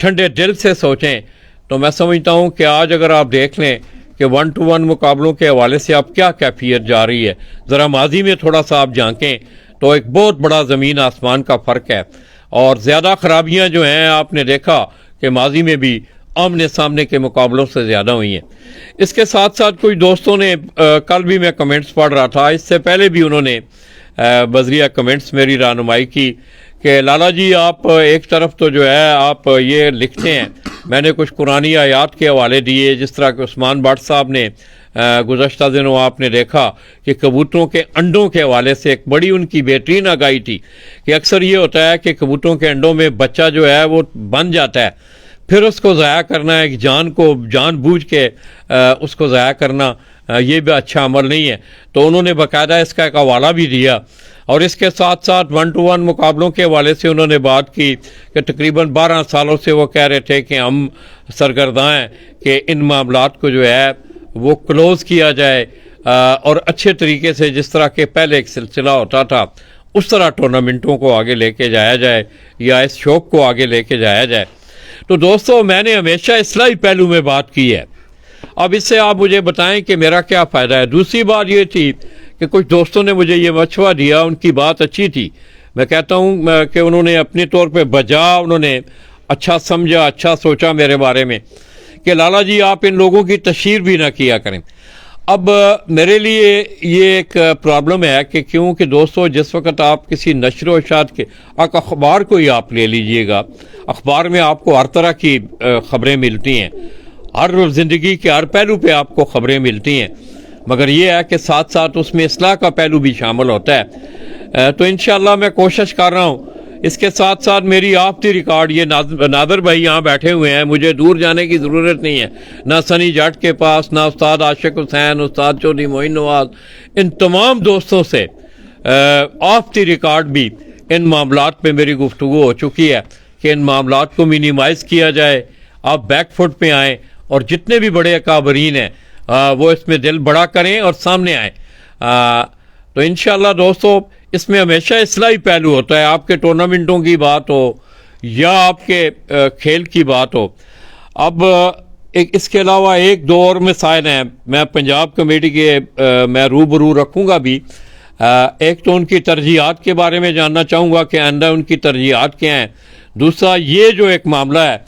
S1: ठंडे दिल से सोचें, तो मैं समझता हूँ कि आज अगर आप देख लें कि 1-to-1 मुकाबलों के हवाले से आप क्या कैफियत जा रही है, ज़रा माजी में थोड़ा सा आप झांकें तो एक बहुत बड़ा ज़मीन आसमान का फ़र्क है। और ज़्यादा ख़राबियाँ जो हैं आपने देखा कि माजी में भी आमने सामने के मुकाबलों से ज़्यादा हुई हैं। इसके साथ साथ कुछ दोस्तों ने कल भी मैं कमेंट्स पढ़ रहा था, इससे पहले भी उन्होंने बजरिया कमेंट्स मेरी रहनुमाई की कि लाला जी आप एक तरफ तो जो है आप ये लिखते हैं, मैंने कुछ कुरानी आयात के हवाले दिए, जिस तरह के उस्मान भट्ट साहब ने गुज़श्ता दिनों आपने देखा कि कबूतरों के अंडों के हवाले से एक बड़ी उनकी बेहतरीन आगाही थी कि अक्सर ये होता है कि कबूतरों के अंडों में बच्चा जो है वो बन जाता है, फिर उसको ज़ाया करना, एक जान को जानबूझ के उसको ज़ाया करना, ये भी अच्छा अमल नहीं है। तो उन्होंने बाकायदा इसका एक हवाला भी दिया। और इसके साथ साथ 1-to-1 मुकाबलों के हवाले से उन्होंने बात की कि तकरीबन 12 सालों से वो कह रहे थे कि हम सरगर्दा हैं कि इन मामलात को जो है वो क्लोज़ किया जाए और अच्छे तरीके से जिस तरह के पहले एक सिलसिला होता था उस तरह टूर्नामेंटों को आगे लेके जाया जाए या इस शौक़ को आगे लेके जाया जाए। तो दोस्तों मैंने हमेशा इस्लाही पहलू में बात की है। अब इससे आप मुझे बताएं कि मेरा क्या फ़ायदा है। दूसरी बात ये थी कि कुछ दोस्तों ने मुझे ये मशवरा दिया, उनकी बात अच्छी थी, मैं कहता हूँ कि उन्होंने अपने तौर पे बजा, उन्होंने अच्छा समझा, अच्छा सोचा मेरे बारे में कि लाला जी आप इन लोगों की तशहीर भी ना किया करें। अब मेरे लिए ये एक प्रॉब्लम है कि क्योंकि दोस्तों जिस वक्त आप किसी नशर व इशात के अखबार को ही आप ले लीजिएगा, अखबार में आपको हर तरह की ख़बरें मिलती हैं, हर ज़िंदगी के हर पहलू पे आपको ख़बरें मिलती हैं, मगर ये है कि साथ साथ उसमें इस्लाह का पहलू भी शामिल होता है। तो इंशाअल्लाह मैं कोशिश कर रहा हूँ। इसके साथ साथ मेरी आफ्ती रिकॉर्ड, ये नादर भाई यहाँ बैठे हुए हैं, मुझे दूर जाने की ज़रूरत नहीं है, ना सनी जट के पास, ना उस्ताद आशिक हुसैन, उस्ताद चौधरी मोइन नवाज, इन तमाम दोस्तों से आफ्ती रिकॉर्ड भी इन मामलात पे मेरी गुफ्तगू हो चुकी है कि इन मामलात को मिनिमाइज़ किया जाए, आप बैकफुट पे आएँ और जितने भी बड़े अकाबरीन हैं वो इसमें दिल बड़ा करें और सामने आएँ। तो इंशाअल्लाह दोस्तों इसमें हमेशा इस्लाही पहलू होता है, आपके टूर्नामेंटों की बात हो या आपके खेल की बात हो। अब एक इसके अलावा एक दो और मिसाइल हैं, मैं पंजाब कमेटी के मैं रूबरू रखूँगा भी। एक तो उनकी तरजीहात के बारे में जानना चाहूँगा कि आइंदा उनकी तरजीहात क्या हैं। दूसरा ये जो एक मामला है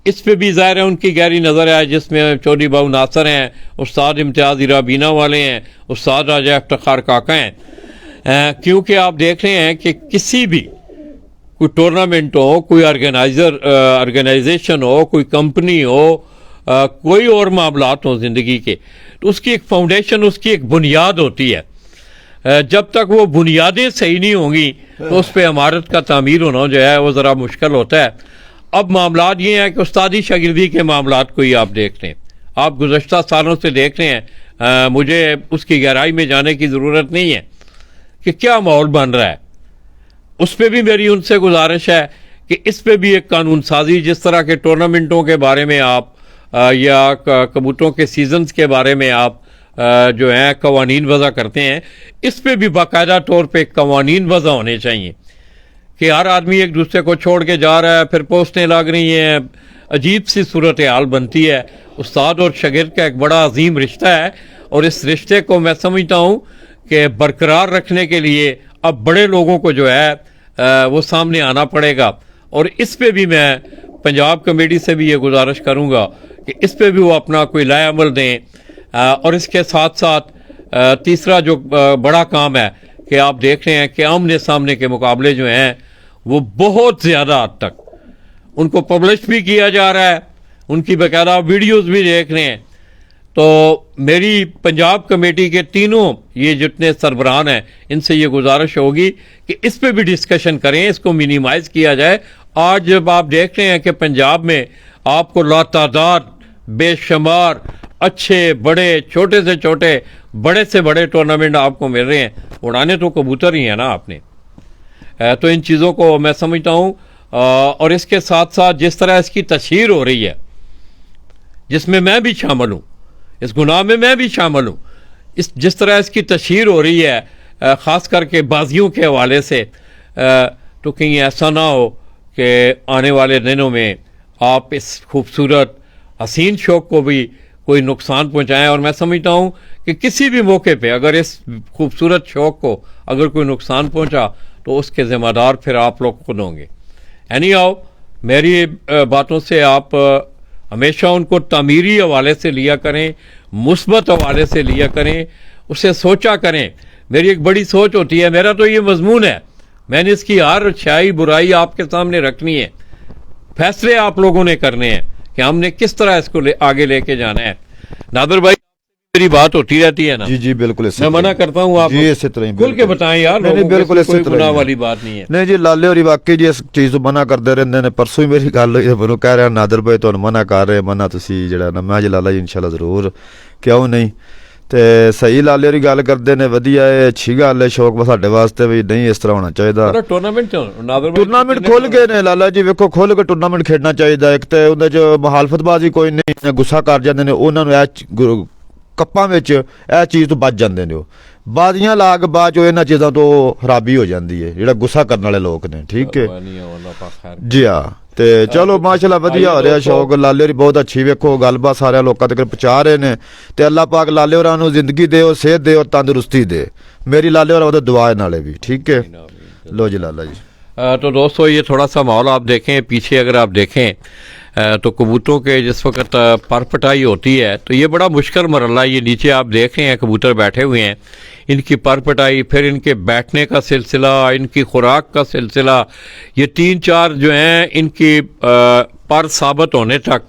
S1: इस पे भी ज़ाहिर है उनकी गहरी नज़र है, जिसमें चौधरी बाबू नासर हैं, उस्ताद इम्तियाज़ इराबीना वाले हैं, उस्ताद राजा इफ्तिखार काका हैं। क्योंकि आप देख रहे हैं कि किसी भी कोई टूर्नामेंट हो, कोई ऑर्गेनाइजेशन हो, कोई कंपनी हो, कोई और मामलात हो ज़िंदगी के, तो उसकी एक फाउंडेशन, उसकी एक बुनियाद होती है। जब तक वो बुनियादें सही नहीं होंगी तो उस पर इमारत का तामीर होना जो है वो ज़रा मुश्किल होता है। अब मामलात ये हैं कि उस्तादी शागिर्दी के मामलात को ही आप देख रहे हैं, आप गुज़श्ता सालों से देख रहे हैं। मुझे उसकी गहराई में जाने की ज़रूरत नहीं है कि क्या माहौल बन रहा है। उस पर भी मेरी उनसे गुजारिश है कि इस पर भी एक कानून साजी, जिस तरह के टूर्नामेंटों के बारे में आप या कबूतरों के सीजन्स के बारे में आप जो हैं कवानीन वज़ा करते हैं, इस पे भी बाकायदा तौर पे कवानीन वज़ा होने चाहिए कि हर आदमी एक दूसरे को छोड़ के जा रहा है, फिर पोस्टें लग रही हैं, अजीब सी सूरत हाल बनती है। उस्ताद और शागिर्द का एक बड़ा अजीम रिश्ता है और इस रिश्ते को मैं समझता हूँ कि बरकरार रखने के लिए अब बड़े लोगों को जो है वो सामने आना पड़ेगा। और इस पे भी मैं पंजाब कमेटी से भी ये गुजारिश करूँगा कि इस पे भी वो अपना कोई लाए अमल दें। और इसके साथ साथ तीसरा जो बड़ा काम है कि आप देख रहे हैं कि आमने सामने के मुकाबले जो हैं वो बहुत ज़्यादा हद तक उनको पब्लिश भी किया जा रहा है, उनकी बाकायदा वीडियोस भी देख रहे हैं। तो मेरी पंजाब कमेटी के तीनों ये जितने सरबराहान हैं, इनसे ये गुजारिश होगी कि इस पे भी डिस्कशन करें, इसको मिनिमाइज़ किया जाए। आज जब आप देख रहे हैं कि पंजाब में आपको लातादाद बेशुमार अच्छे बड़े छोटे से छोटे बड़े से बड़े टूर्नामेंट आपको मिल रहे हैं, उड़ाने तो कबूतर ही हैं ना आपने। तो इन चीज़ों को मैं समझता हूँ। और इसके साथ साथ जिस तरह इसकी तशहीर हो रही है, जिसमें मैं भी शामिल हूँ, इस गुनाह में मैं भी शामिल हूँ, जिस तरह इसकी तशहीर हो रही है ख़ास करके बाजियों के हवाले से, तो कहीं ऐसा ना हो कि आने वाले दिनों में आप इस खूबसूरत हसीन शौक़ को भी कोई नुकसान पहुंचाएं। और मैं समझता हूं कि किसी भी मौके पे अगर इस खूबसूरत शौक़ को अगर कोई नुकसान पहुंचा तो उसके ज़िम्मेदार फिर आप लोग खुद होंगे। एनी हाउ, मेरी बातों से आप हमेशा उनको तामीरी हवाले से लिया करें, मुस्बत हवाले से लिया करें, उसे सोचा करें। मेरी एक बड़ी सोच होती है, मेरा तो ये मजमून है, मैंने इसकी हर अच्छाई बुराई आपके सामने रखनी है, फैसले आप लोगों ने करने हैं कि हमने किस तरह इसको आगे लेके जाना है। नादर भाई, मेरी बात होती रहती है ना।
S2: जी जी बिल्कुल,
S1: मैं मना करता हूँ, आप
S2: जी इसी तरह
S1: खुल के बताएं यार।
S2: नहीं बिल्कुल इसी तरह
S1: गुनाह वाली बात नहीं है।
S2: नहीं जी, लाले और वाकई जी इस चीज़ ਤੋਂ मना करते रहंदे ने। परसों ही मेरी गल हुई, ਮੈਨੂੰ कह रहा नादर भाई ਤੁਹਾਨੂੰ मना कर रहे, मना ਤੁਸੀਂ ਜਿਹੜਾ ਨਾ, ਮੈਂ ਜੀ ਲਾਲਾ ਜੀ ਇਨਸ਼ਾਅੱਲਾ ਜ਼ਰੂਰ, ਕਿਉਂ ਨਹੀਂ। ਤੇ ਸਹੀ ਲਾਲੇ ਹੋਰੀ ਗੱਲ ਕਰਦੇ ਨੇ, ਵਧੀਆ ਹੈ, ਅੱਛੀ ਗੱਲ ਹੈ, ਸ਼ੌਕ ਸਾਡੇ ਵਾਸਤੇ ਵੀ ਨਹੀਂ ਇਸ ਤਰ੍ਹਾਂ ਹੋਣਾ ਚਾਹੀਦਾ। ਟੂਰਨਾਮੈਂਟ ਖੁੱਲ ਗਏ ਨੇ ਲਾਲਾ ਜੀ, ਵੇਖੋ ਖੁੱਲ ਕੇ ਟੂਰਨਾਮੈਂਟ ਖੇਡਣਾ ਚਾਹੀਦਾ। ਇੱਕ ਤੇ ਉਹਦੇ 'ਚ ਮੁਹਾਲਫਤਬਾਜ਼ੀ ਕੋਈ ਨਹੀਂ, ਗੁੱਸਾ ਕਰ ਜਾਂਦੇ ਨੇ, ਉਹਨਾਂ ਨੂੰ ਇਹ ਕੱਪਾਂ ਵਿੱਚ ਇਹ ਚੀਜ਼ ਤੋਂ ਬਚ ਜਾਂਦੇ ਨੇ। ਉਹ ਬਾਜ਼ੀਆਂ ਲਾ ਕੇ ਬਾਅਦ 'ਚੋਂ ਇਹਨਾਂ ਚੀਜ਼ਾਂ ਤੋਂ ਖਰਾਬੀ ਹੋ ਜਾਂਦੀ ਹੈ, ਜਿਹੜਾ ਗੁੱਸਾ ਕਰਨ ਵਾਲੇ ਲੋਕ ਨੇ। ਠੀਕ ਹੈ ਜੀ ਹਾਂ। ਤੇ ਚਲੋ ਮਾਸ਼ਾਅੱਲਾ ਵਧੀਆ ਹੋ ਰਿਹਾ ਸ਼ੌਕ। ਲਾਲੇ ਹੋਰੀ ਬਹੁਤ ਅੱਛੀ, ਵੇਖੋ ਗੱਲਬਾਤ ਸਾਰਿਆਂ ਲੋਕਾਂ ਤੱਕ ਪਹੁੰਚਾ ਰਹੇ ਨੇ। ਤੇ ਅੱਲਾਹ ਪਾਕ ਲਾਲੇ ਹੋਰਾਂ ਨੂੰ ਜ਼ਿੰਦਗੀ ਦੇ, ਸਿਹਤ ਦੇ, ਤੰਦਰੁਸਤੀ ਦੇ। मेरी लाले और दुआ है नाले भी। ठीक है, लो जी लाला जी।
S1: तो दोस्तों, ये थोड़ा सा माहौल आप देखें पीछे, अगर आप देखें तो कबूतरों के जिस वक्त परपटाई होती है तो ये बड़ा मुश्किल मरला। ये नीचे आप देख रहे हैं कबूतर बैठे हुए हैं, इनकी परपटाई, फिर इनके बैठने का सिलसिला, इनकी खुराक का सिलसिला, ये 3-4 जो हैं इनकी पर साबित होने तक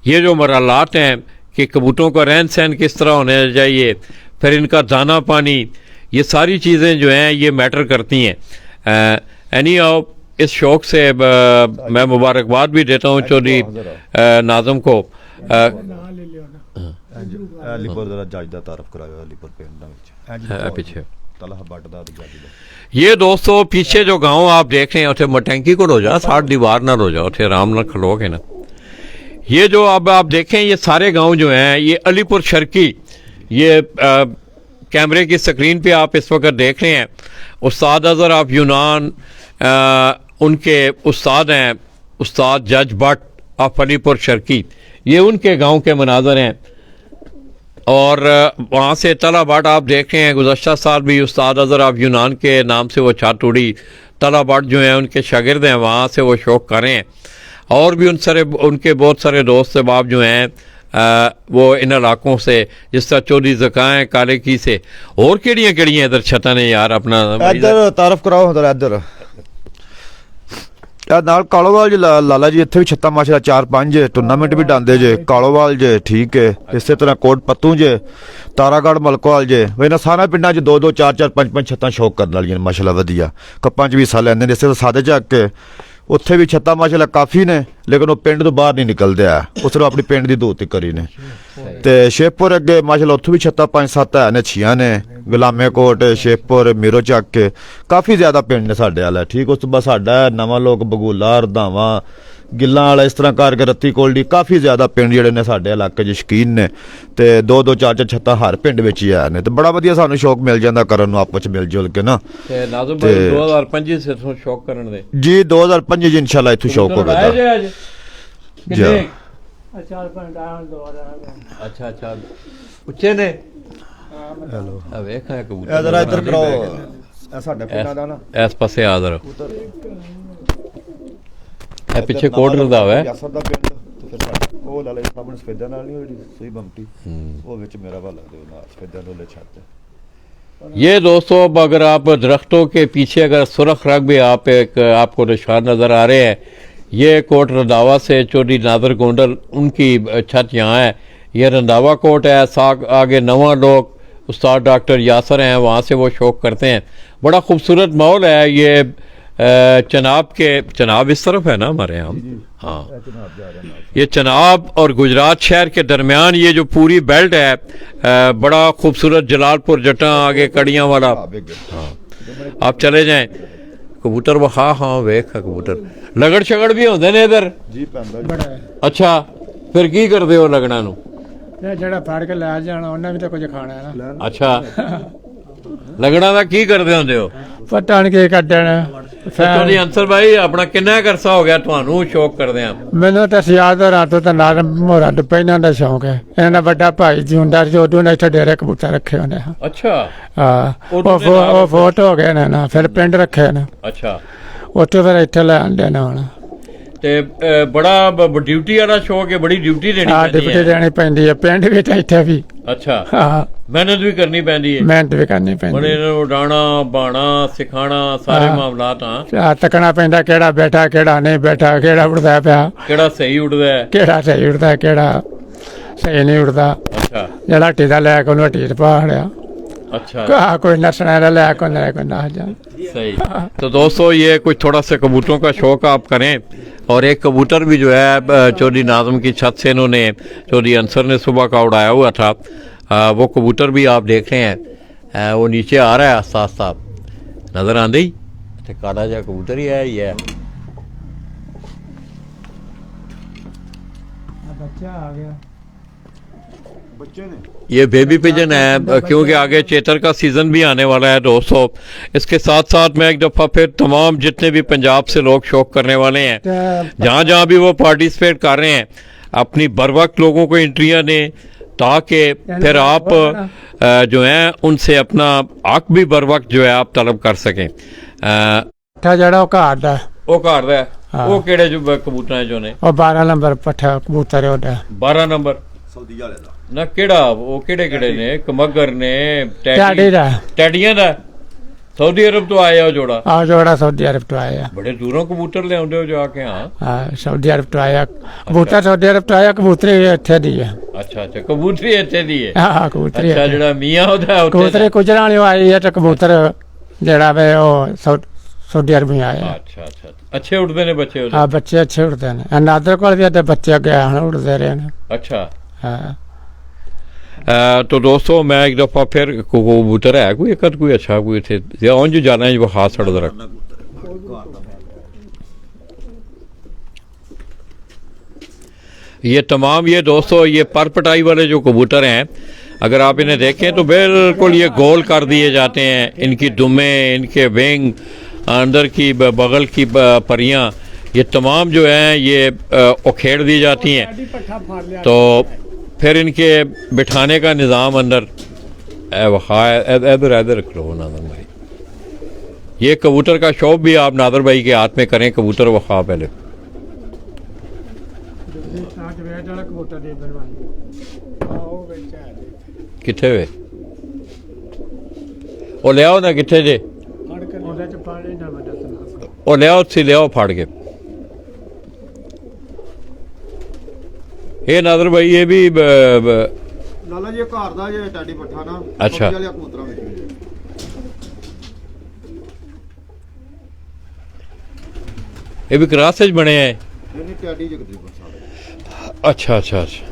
S1: ये जो मरलात हैं कि कबूतरों का रहन सहन किस तरह होना चाहिए, फिर इनका दाना पानी, ये सारी चीज़ें जो हैं ये मैटर करती हैं। एनी हाउ, इस शौक़ से मैं मुबारकबाद भी देता हूँ चौधरी नाज़म को। पीछे ये दोस्तों, पीछे जो गांव आप देख रहे हैं उसे मटैंकी को हो जा, 60 दीवार ना हो जाओ, उसे आराम ना खलोगे ना। ये जो अब आप देखें, ये सारे गांव जो हैं ये अलीपुर शर्की, ये कैमरे की स्क्रीन पे आप इस वक्त देख रहे हैं। उस्ताद अज़हर ऑफ यूनान, उनके उस्ताद हैं उस्ताद जज भट्ट ऑफ अलीपुर शर्की, ये उनके गांव के मनाजर हैं। और वहाँ से तला भट्ट आप देख रहे हैं, गुज़श्ता साल भी उस्ताद अज़हर ऑफ यूनान के नाम से वो छत उड़ी। तला भट्ट जो हैं उनके शागिर्द हैं, वहाँ से वो शौक़ कर रहे हैं। और भी उनके बहुत सारे दोस्त अहबाब जो हैं वो इन इलाकों से, जिस तरह चौधरी ज़काएँ काले की से, और केड़ियां इधर छत्तां ने यार अपना
S2: ਇੱਧਰ ਤਾਰਫ ਕਰਾਓ ਉਧਰ ਇੱਧਰ ਇਹ ਨਾਲ ਕਾਲੋਵਾਲ ਜੀ ਲਾਲਾ ਜੀ ਇੱਥੇ ਵੀ ਛੱਤਾ ਮਾਸ਼ਾਅੱਲਾ 4-5 ਟੂਰਨਾਮੈਂਟ ਵੀ ਡਾਂਦੇ ਜੇ ਕਾਲੋਵਾਲ ਜੇ ਠੀਕ ਹੈ ਇਸੇ ਤਰ੍ਹਾਂ ਕੋਟ ਪੱਤੂ ਜੇ ਤਾਰਾਗੜ੍ਹ ਮਲਕੋਵਾਲ ਜੇ ਇਹਨਾਂ ਸਾਰਾ ਪਿੰਡਾਂ 'ਚ 2-2 4-4 5-5 ਛੱਤਾਂ ਸ਼ੌਕ ਕਰਨ ਵਾਲੀਆਂ ਮਾਸ਼ਾਅੱਲਾ ਵਧੀਆ ਕੱਪਾਂ 'ਚ ਵੀ ਹਿੱਸਾ ਲੈਂਦੇ ਨੇ ਇਸੇ ਤਰ੍ਹਾਂ ਸਾਦੇ ਚੱਕ ਕੇ ਉੱਥੇ ਵੀ ਛੱਤਾਂ ਮਾਸ਼ਾਅੱਲਾ ਕਾਫੀ ਨੇ ਲੇਕਿਨ ਉਹ ਪਿੰਡ ਤੋਂ ਬਾਹਰ ਨਹੀਂ ਨਿਕਲਦੇ ਆ ਉਹ ਸਿਰਫ ਆਪਣੀ ਪਿੰਡ ਦੀ ਦੂਰ ਤੱਕ ਕਰੀ ਨੇ ਤੇ ਸ਼ੇਖਪੁਰ ਅੱਗੇ ਮਾਸ਼ਾਅੱਲਾ ਉੱਥੋਂ ਵੀ ਛੱਤਾਂ 5-7 ਹੈ ਨੇ ਛੀਆਂ ਨੇ ਗੁਲਾਮੇ ਕੋਟ ਸ਼ੇਖਪੁਰ ਮੀਰੋ ਚੱਕ ਕੇ ਕਾਫੀ ਜ਼ਿਆਦਾ ਪਿੰਡ ਨੇ ਸਾਡੇ ਵਾਲਾ ਠੀਕ ਉਸ ਤੋਂ ਬਾਅਦ ਸਾਡਾ ਨਵਾਂ ਲੋਕ ਬਗੂਲਾ ਰਧਾਵਾਂ ਗਿੱਲਾਂ ਵਾਲਾ ਇਸ ਤਰ੍ਹਾਂ ਕਰਕੇ ਰੱਤੀ ਕੋਲਡੀ ਕਾਫੀ ਜ਼ਿਆਦਾ ਪਿੰਡ ਜਿਹੜੇ ਨੇ ਸਾਡੇ ਇਲਾਕੇ 'ਚ ਸ਼ੌਕੀਨ ਨੇ ਤੇ 2-2 4-4 ਛੱਤਾਂ ਹਰ ਪਿੰਡ ਵਿੱਚ ਹੀ ਆ ਨੇ ਤੇ ਬੜਾ ਵਧੀਆ ਸਾਨੂੰ ਸ਼ੌਕ ਮਿਲ ਜਾਂਦਾ ਕਰਨ ਨੂੰ ਆਪਸ 'ਚ ਮਿਲ ਜੁਲ ਕੇ ਨਾ
S1: ਤੇ ਨਾਜ਼ਮ ਭਾਈ 2025 ਸੇ ਤੋਂ ਸ਼ੌਕ ਕਰਨ ਦੇ
S2: ਜੀ 2025 ਜੀ ਇਨਸ਼ਾਅੱਲਾ ਇੱਥੋਂ ਸ਼ੌਕ ਹੋਵੇਗਾ
S1: ਜੀ ਅੱਛਾ ਅੱਛਾ ਉੱਚੇ ਨੇ
S2: ਹੈਲੋ
S1: ਆ ਵੇਖਾਂ ਕਬੂਤਰ
S2: ਇਧਰ ਇੱਧਰ ਕਰਾਓ ਇਹ ਸਾਡੇ ਪਿੰਡਾਂ ਦਾ ਨਾ
S1: ਇਸ ਪਾਸੇ ਆ ਜ਼ਰਾ ਇਹ ਪਿੱਛੇ ਕੋਟ ਰਦਾਵਾ ਹੈ
S2: ਯਾਸਰ ਦਾ ਪਿੰਡ ਤੇ ਫਿਰ ਸਾਡਾ ਉਹ ਲਾਲੇ ਸਾਹਮਣੇ ਸਫੇਦਾਂ ਨਾਲ ਨਹੀਂ ਜਿਹੜੀ ਸਹੀ ਬੰਪਟੀ ਉਹ ਵਿੱਚ ਮੇਰਾ ਵਾ ਲੱਗਦੇ ਨਾਲ ਸਫੇਦਾਂ ਡੋਲੇ ਛੱਤ
S1: ये दोस्तों अब अगर आप दरख्तों के पीछे अगर सुरख रंग भी आपको निशान नज़र आ रहे हैं, ये कोट रंधावा से चौधरी नादर गोंडल उनकी छत यहाँ है। ये रंधावा कोट है, आगे नवा लोग उस्ताद डॉक्टर यासर हैं, वहाँ से वो शौक करते हैं। बड़ा खूबसूरत माहौल है ये चनाब इस तरफ है ना हमारे यहाँ, हाँ ये चनाब और गुजरात शहर के दरमियान ये जो पूरी बेल्ट है बड़ा खूबसूरत जलालपुर जटा आगे कड़ियाँ वाला, हाँ आप चले जाएं कबूतर वो हाँ वेख कबूतर लगड़ शगड़ भी होंगे ने इधर
S2: जी
S3: बड़ा
S1: अच्छा फिर की करते हो लगना नू
S3: ਇਹ ਜਿਹੜਾ ਫੜ ਕੇ ਲੈ ਜਾਣਾ ਉਹਨਾਂ ਵੀ ਤਾਂ ਕੁਝ ਖਾਣਾ ਹੈ ਨਾ
S1: अच्छा लगना ਦਾ ਕੀ ਕਰਦੇ ਹੁੰਦੇ ਹੋ
S3: ਪਤਾ ਨਹੀਂ ਕੀ ਕੱਢਣ
S1: ਚੌਧਰੀ ਅੰਸਰ ਭਾਈ ਆਪਣਾ ਕਿੰਨਾ ਕੁ ਅਰਸਾ ਹੋ ਗਿਆ ਤੁਹਾਨੂੰ ਸ਼ੌਕ ਕਰਦੇ ਆ
S3: ਮੈਨੂੰ ਤਾਂ ਯਾਦ ਰਾਤੋਂ ਤਾਂ ਨਾਲ ਮੋਰਾ ਦੁਪਹਿਰਾਂ ਦਾ ਸ਼ੌਂਕ ਹੈ ਇਹਨਾਂ ਦਾ ਵੱਡਾ ਭਾਈ ਜਿਉਂਦਾ ਜੋਦੂ ਨੇ ਇੱਥੇ ਡੇਰੇ ਕਬੂਤਰ ਰੱਖੇ ਹੋਣੇ
S1: ਅੱਛਾ
S3: ਹਾਂ
S1: ਉਦੋਂ ਦੇ ਨਾਲ
S3: ਉਹ ਫੋਟੋ ਹੋ ਗਏ ਨੇ ਨਾ ਫਿਰ ਪਿੰਡ ਰੱਖੇ ਨੇ
S1: ਅੱਛਾ
S3: ਉੱਥੇ ਫਿਰ ਇੱਥੇ ਲੈ ਆਂਦੇ ਨੇ ਹੁਣ
S1: ਤੇ ਬੜਾ ਡਿਊਟੀ ਵਾਲਾ ਸ਼ੌਕ ਹੈ, ਬੜੀ ਡਿਊਟੀ ਦੇਣੀ
S3: ਆ
S1: ਪੈਂਦੀ
S3: ਡਿਪਟੀ
S1: ਹੈ
S3: ਦੇਣੀ ਪੈਂਦੀ ਹੈ ਪਿੰਡ ਵੀ ਤਾਂ ਇੱਥੇ ਵੀ
S1: ਅੱਛਾ
S3: ਹਾਂ
S1: ਮਿਹਨਤ ਵੀ ਕਰਨੀ ਪੈਂਦੀ ਹੈ
S3: ਮਿਹਨਤ ਵੀ ਕਰਨੀ ਪੈਂਦੀ
S1: ਬੜੇ ਇਹਨਾਂ ਨੂੰ ਉਡਾਣਾ ਬਾਣਾ ਸਿਖਾਣਾ ਸਾਰੇ
S3: ਹਾਂ।
S1: ਮਾਮਲਾਤ ਆ
S3: ਆ ਤੱਕਣਾ ਪੈਂਦਾ ਕਿਹੜਾ ਬੈਠਾ ਕਿਹੜਾ ਨਹੀਂ ਬੈਠਾ ਕਿਹੜਾ ਉੱਡਦਾ ਪਿਆ
S1: ਕਿਹੜਾ ਸਹੀ ਉੱਡਦਾ ਹੈ
S3: ਕਿਹੜਾ ਸਹੀ ਉੱਡਦਾ ਕਿਹੜਾ ਸਹੀ ਨਹੀਂ ਉੱਡਦਾ
S1: ਅੱਛਾ
S3: ਜਿਹੜਾ ਟੀਦਾ ਲੈ ਕੇ ਉਹਨੂੰ ਢੀਰ ਪਾੜਿਆ
S1: अच्छा
S3: कोई नसना ले को ना जा
S1: सही। तो दोस्तों ये कुछ थोड़ा सा कबूतरों का शौक आप करें। और एक कबूतर भी जो है चौधरी नाज़म की छत से इन्होंने चौधरी अंसर ने सुबह का उड़ाया हुआ था, वो कबूतर भी आप देख रहे हैं वो नीचे आ रहा है आस्ता आस्ता नज़र आंदे ही काला जा कबूतर ही है ये
S3: बच्चा आ गया
S2: बच्चे ने
S1: ये बेबी पिजन है क्योंकि आगे चेतर का सीज़न भी आने वाला है दोस्तों। इसके साथ साथ मैं एक दफ़ा फिर तमाम जितने भी पंजाब से लोग शौक करने वाले हैं जहाँ जहाँ भी वो पार्टिसिपेट कर रहे हैं अपनी बर वक्त लोगों को एंट्रियाँ दें ताकि फिर आप जो हैं उनसे अपना हक भी बर वक्त जो है आप तलब कर सकें।
S3: जड़ा घाट दा
S1: वो घर दा वो केड़े जो कबूतर जो ने
S3: ਉਹ 12 ਨੰਬਰ ਪੱਠਾ ਕਬੂਤਰ ਹੈ ਉਹਦਾ
S1: 12 ਨੰਬਰ
S2: सऊदी वाले दा
S1: ਨਾ ਕਿਹੜਾ ਉਹ ਕਿਹੜੇ ਨੇ ਕਮਗਰ ਨੇ
S3: ਟੈਡੀ ਦਾ
S1: ਟੈਡੀਆਂ ਦਾ ਸਾਊਦੀ ਅਰਬ ਤੋਂ ਆਇਆ ਉਹ ਜੋੜਾ
S3: ਆ ਜੋੜਾ ਸਾਊਦੀ ਅਰਬ ਤੋਂ ਆਇਆ
S1: ਬੜੇ ਦੂਰੋਂ ਕਬੂਤਰ ਲਿਆਉਂਦੇ ਹੋ ਜਾ ਕੇ ਹਾਂ
S3: ਹਾਂ ਸਾਊਦੀ ਅਰਬ ਤੋਂ ਆਇਆ ਕਬੂਤਰ ਸਾਊਦੀ ਅਰਬ ਤੋਂ ਆਇਆ ਕਬੂਤਰ ਇੱਥੇ ਦੀ ਹੈ
S1: ਅੱਛਾ ਅੱਛਾ ਕਬੂਤਰੀ ਇੱਥੇ ਦੀ ਹੈ
S3: ਹਾਂ ਕਬੂਤਰ
S1: ਅੱਛਾ ਜਿਹੜਾ ਮੀਆਂ ਉਹਦਾ ਉੱਥੇ
S3: ਕਬੂਤਰ ਕੁਜਰਾਂ ਵਾਲੀ ਆਈ ਹੈ ਤੇ ਕਬੂਤਰ ਜਿਹੜਾ ਵੇ ਉਹ ਸਾਊਦੀ ਅਰਬ ਹੀ ਆਇਆ
S1: ਅੱਛਾ ਅੱਛਾ ਅੱਛੇ ਉੱਡਦੇ ਨੇ ਬੱਚੇ ਉਹਦੇ
S3: ਆ ਬੱਚੇ ਅੱਛੇ ਉੱਡਦੇ ਨੇ ਨਾਦਰ ਕੋਲ ਵੀ ਅੱਧੇ ਬੱਚੇ ਅੱਗੇ ਹੁਣ ਉੱਡਦੇ ਰਹੇ ਨੇ
S1: अच्छा
S3: ਹਾਂ
S1: तो दोस्तों मैं एक दफ़ा फिर कबूतर है कोई एक कोई अच्छा कोई थे जो जाना है वो हाथ सड़ रख ये तमाम ये दोस्तों ये पर पटाई वाले जो कबूतर हैं अगर आप इन्हें देखें तो बिल्कुल ये गोल कर दिए जाते हैं। इनकी दुमें इनके विंग अंदर की बगल की परियां ये तमाम जो हैं ये उखेड़ दी जाती हैं तो फिर इनके बिठाने का निज़ाम अंदर इधर इधर रख लो नादर भाई। ये कबूतर का शौक भी आप नादर भाई के हाथ में करें कबूतर वखा पहले
S3: ਬੈਟ ਵਾਲਾ ਕਬੂਤਰ ਦੇ ਬਣਵਾਈ ਆਓ ਵਿੱਚ ਆ
S1: ਕਿੱਥੇ ਵੇ ਉਹ ਲਿਆਓ ਨਾ ਕਿੱਥੇ ਜੇ
S3: ਫੜ ਕੇ ਉਹਦੇ ਚ ਪਾਣੀ ਨਾ ਮੈਂ ਦੱਸਣਾ
S1: ਉਹ ਲਿਆਓ ਸੀ ਲਿਆਓ ਫੜ ਕੇ ਇਹ ਨਾਦਰ ਭਾਈ ਇਹ ਵੀ
S2: ਲਾਲਾ ਜੀ ਘਰ ਦਾ ਜੇ ਟਾਡੀ ਪੱਠਾ ਨਾ
S1: ਅੱਛਾ।
S2: ਵਾਲੇ ਕਬੂਤਰਾਂ ਵਿੱਚ
S1: ਇਹ ਵੀ ਕਰਾਸੇ ਚ ਬਣੇ ਹੈ
S2: ਇਹਨੇ ਟਾਡੀ ਜੇ ਤਕਰੀਬਨ ਸਾਰੇ
S1: अच्छा अच्छा अच्छा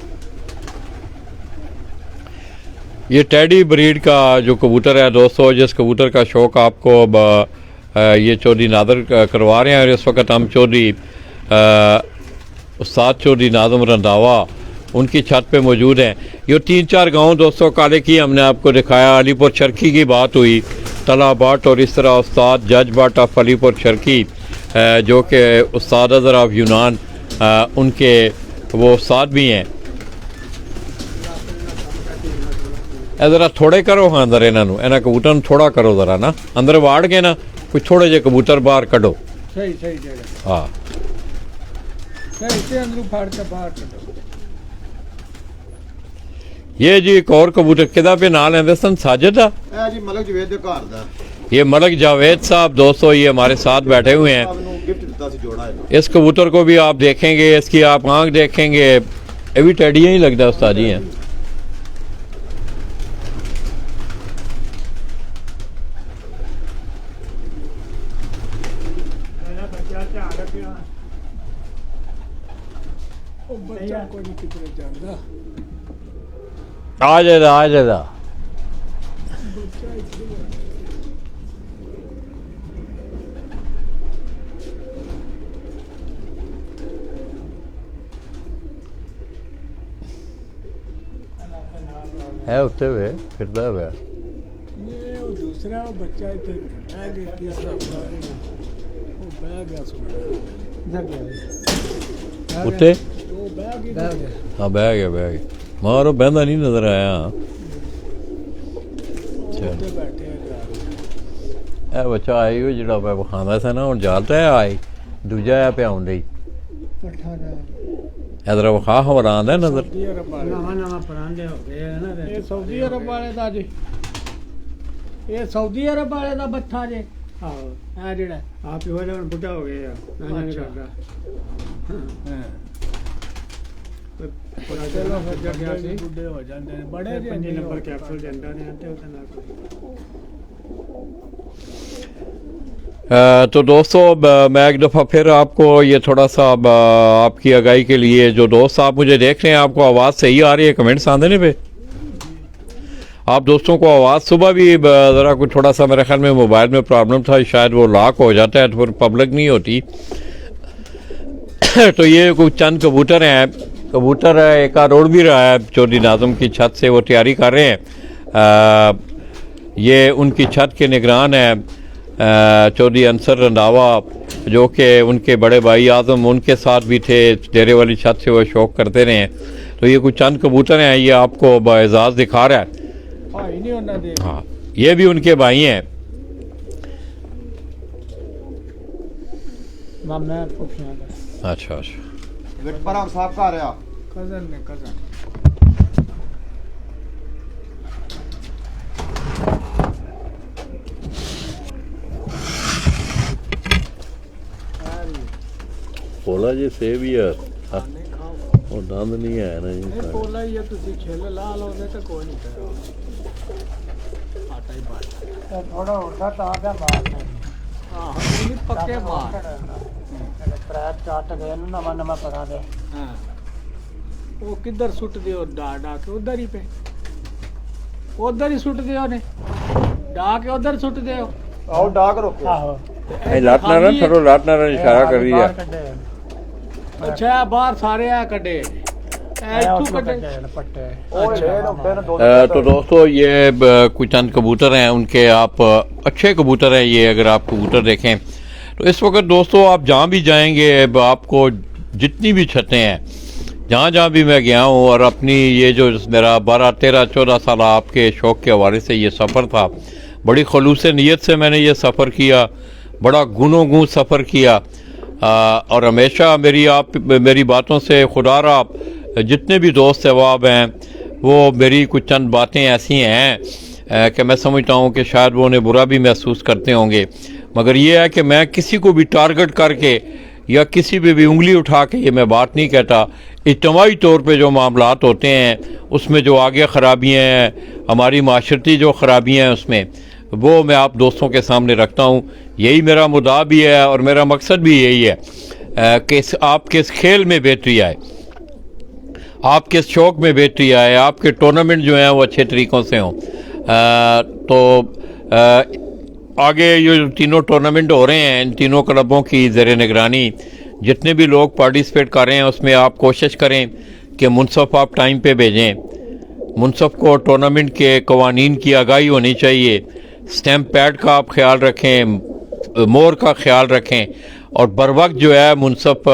S1: ये टैडी ब्रीड का जो कबूतर है दोस्तों जिस कबूतर का शौक़ आपको ये चौधरी नादर करवा रहे हैं और इस वक्त हम चौधरी उस्ताद चौधरी नाज़म रंधावा उनकी छत पे मौजूद हैं। ये 3-4 गांव दोस्तों काले की हमने आपको दिखाया। अलीपुर चरखी की बात हुई, तला बाट और इस तरह उस्ताद जज बाट ऑफ अलीपुर चरखी जो कि उस्ताद अज़हर ऑफ यूनान उनके वो उस्ताद भी हैं। ज़रा थोड़े करो हाँ अंदर इन्हों कबूतर थोड़ा करो ज़रा ना अंदर वाड़ के ना कुछ थोड़े जे कबूतर बाहर कढ़ो।
S3: सही सही जगह
S1: हाँ
S3: सही से अंदर फाड़ के बाहर करो।
S1: ये जी एक और कबूतर किदा पे नाल लेंदे सन साजिद दा
S2: ਇਹ ਜੀ ਮਲਕ ਜਵੇਦ ਦੇ ਘਰ ਦਾ
S1: ये मलक जावेद साहब दोस्तों ये हमारे साथ बैठे हुए हैं।
S2: ਨੂੰ ਗਿਫਟ ਦਿੱਤਾ ਸੀ ਜੋੜਾ ਇਹਨੂੰ
S1: इस कबूतर को भी आप देखेंगे, इसकी आप आंख देखेंगे, ये भी टेडियां ही लगता है उस्ताद जी हैं।
S3: मेरा बच्चा ध्यान रखियो ਉਹ ਬੱਚਾ ਕੋਈ ਨਹੀਂ ਕਿਧਰੇ ਜਾਂਦਾ
S1: आ जाएगा आ जाएगा
S3: ਬੱਚਾ ਇੱਥੇ
S1: है उत्ते हुए फिरदा हुआ
S3: ਇਹ ਉਹ ਦੂਸਰਾ ਉਹ ਬੱਚਾ ਇੱਥੇ ਬਹਿ ਗਿਆ ਤੀਸਰਾ ਉਹ ਬਹਿ ਗਿਆ ਸੁਣ ਜਗ
S1: उत्ते
S3: ਉਹ ਬਹਿ ਗਿਆ
S1: हाँ बह गया मारो बहदा नहीं नजर आया।
S3: ਉੱਥੇ ਬੈਠੇ ਆ
S1: ਇਹ ਬੱਚਾ ਆਈ ਉਹ ਜਿਹੜਾ ਮੈਂ ਵਿਖਾਉਂਦਾ ਸੀ ਨਾ ਹੁਣ ਜਾਲਤਾ ਹੈ ਆਈ ਦੂਜਾ ਆ ਪਿਆਉਣ ਲਈ
S3: ਪੱਠਾ ਦਾ
S1: ਇਧਰ ਵਿਖਾ ਹਮਰਾ ਆਂਦਾ ਨਜ਼ਰ
S3: ਸਊਦੀ ਅਰਬ ਵਾਲੇ ਨਵਾਂ ਪਰਾਂਦੇ ਹੋ ਗਏ ਆ ਨਾ ਇਹ ਸਊਦੀ ਅਰਬ ਵਾਲੇ ਦਾ ਜੀ ਇਹ ਸਊਦੀ ਅਰਬ ਵਾਲੇ ਦਾ ਬੱਠਾ ਜੇ ਆਹੋ ਆ ਜਿਹੜਾ ਆਪ ਹੀ ਹੋ ਜਾਣ ਬੁੱਢਾ ਹੋ ਗਏ ਆ ਨਾ ਨਹੀਂ ਕਰਦਾ ਹਾਂ ਚਲੋ ਫਿਰ ਗਿਆ ਸੀ ਬੁੱਢੇ ਹੋ ਜਾਂਦੇ ਨੇ ਬੜੇ 5 ਨੰਬਰ ਕੈਪਸੂਲ ਜਾਂਦਾ ਨੇ ਤੇ ਉਹਦੇ ਨਾਲ
S1: तो दोस्तों मैं एक दफ़ा फिर आपको ये थोड़ा सा आपकी आगाही के लिए जो दोस्त आप मुझे देख रहे हैं आपको आवाज़ सही आ रही है कमेंट्स आने पे आप दोस्तों को आवाज़ सुबह भी ज़रा कुछ थोड़ा सा मेरे ख्याल में मोबाइल में प्रॉब्लम था शायद वो लॉक हो जाता है तो फिर पब्लिक नहीं होती। तो ये कुछ चंद कबूतर हैं कबूतर एक रोड भी रहा है चौधरी नाज़म की छत से वो तैयारी कर रहे हैं। ये उनकी छत के निगरान है चौधरी अंसर रंधावा जो कि उनके बड़े भाई आज़म उनके साथ भी थे डेरे वाली छत से वो शौक़ करते रहे हैं। तो ये कुछ चंद कबूतर हैं ये आपको बाएजाज़ दिखा रहा है।
S3: ਭਾਈ ਨਹੀਂ ਉਹਨਾਂ ਦੇ
S1: हाँ ये भी उनके भाई हैं।
S3: ਮਾਮਾ ਪੁੱਛਿਆ ਦਾ
S1: अच्छा अच्छा
S2: ਵਿੱਚ ਪਰਾਂ ਸਾਹਿਬ ਘਰ ਆ
S3: ਕਜ਼ਨ ਨੇ ਕਜ਼ਨ
S1: बोला जी सेब ही है
S3: ਨਹੀਂ ਖਾਓ
S1: वो दंद नहीं है ना
S3: ਇਹ ਪੋਲਾ ਹੀ ਆ ਤੁਸੀਂ ਛਿੱਲ ਲਾ ਲਓਗੇ ਤਾਂ ਕੋਈ ਨਹੀਂ ਕਰੋ ਆਟਾ ਹੀ ਬਾਟ ਥੋੜਾ ਹੁੰਦਾ ਤਾਂ ਆ ਗਿਆ ਬਾਤ ਹਾਂ ਨਹੀਂ ਪੱਕੇ ਬਾਤ ਪ੍ਰਾਤ ਚਾਟ ਗਏ ਨੂੰ ਨਵਾਂ ਨਵਾਂ ਪਰਾਂ ਦੇ ਹਾਂ ਉਹ ਕਿੱਧਰ ਸੁੱਟ ਦਿਓ ਡਾ ਕੇ ਉਧਰ ਹੀ ਪੇ ਉਧਰ ਹੀ ਸੁੱਟ ਦਿਓ ਨੇ ਡਾ ਕੇ ਉਧਰ ਸੁੱਟ ਦਿਓ
S2: ਆਓ ਡਾਕ ਰੋਕੋ
S3: ਆਹੋ
S1: लाटना ना थोड़ा लाटना ना इशारा कर रही है।
S3: ਅੱਛਾ ਬਾਹਰ ਸਾਰੇ ਆ ਕੱਢੇ ਐ ਇੱਥੋਂ ਕੱਢੇ ਪੱਟੇ
S2: ਉਹ ਛੇੜ ਹੁੰਦੇ ਨੇ ਦੋ
S1: तो दोस्तों ये कुछ चंद कबूतर हैं उनके आप अच्छे कबूतर हैं ये अगर आप कबूतर देखें तो इस वक्त दोस्तों आप जहाँ भी जाएंगे आपको जितनी भी छतें हैं जहाँ जहाँ भी मैं गया हूँ और अपनी ये जो मेरा 12, 13, 14 साल आपके शौक़ के हवाले से ये सफ़र था बड़ी खलूस नीयत से मैंने ये सफ़र किया बड़ा गुनो गूँ सफ़र किया और हमेशा मेरी बातों से खुदा रहा जितने भी दोस्त अहबाब हैं वो मेरी कुछ चंद बातें ऐसी हैं कि मैं समझता हूँ कि शायद वो उन्हें बुरा भी महसूस करते होंगे, मगर ये है कि मैं किसी को भी टारगेट करके या किसी पे भी उंगली उठा के ये मैं बात नहीं कहता। इज्तमाही तौर पे जो मामलात होते हैं उसमें जो आगे ख़राबियाँ हैं, हमारी माशरती जो ख़राबियाँ हैं उसमें, वो मैं आप दोस्तों के सामने रखता हूँ। यही मेरा मुद्दा भी है और मेरा मकसद भी यही है कि आपके इस खेल में बेहतरी आए, आपके इस शौक़ में बेहतरी आए, आपके टूर्नामेंट जो हैं वो अच्छे तरीक़ों से हों। आगे ये जो तीनों टूर्नामेंट हो रहे हैं इन तीनों क्लबों की ज़ेर निगरानी जितने भी लोग पार्टिसिपेट कर रहे हैं उसमें आप कोशिश करें कि मुनसफ़ आप टाइम पे भेजें। मुनसफ़ को टूर्नामेंट के कवानीन की आगाही होनी चाहिए। स्टैम्प पैड का आप ख्याल रखें, मोर का ख्याल रखें और बर वक्त जो है मुनसफ़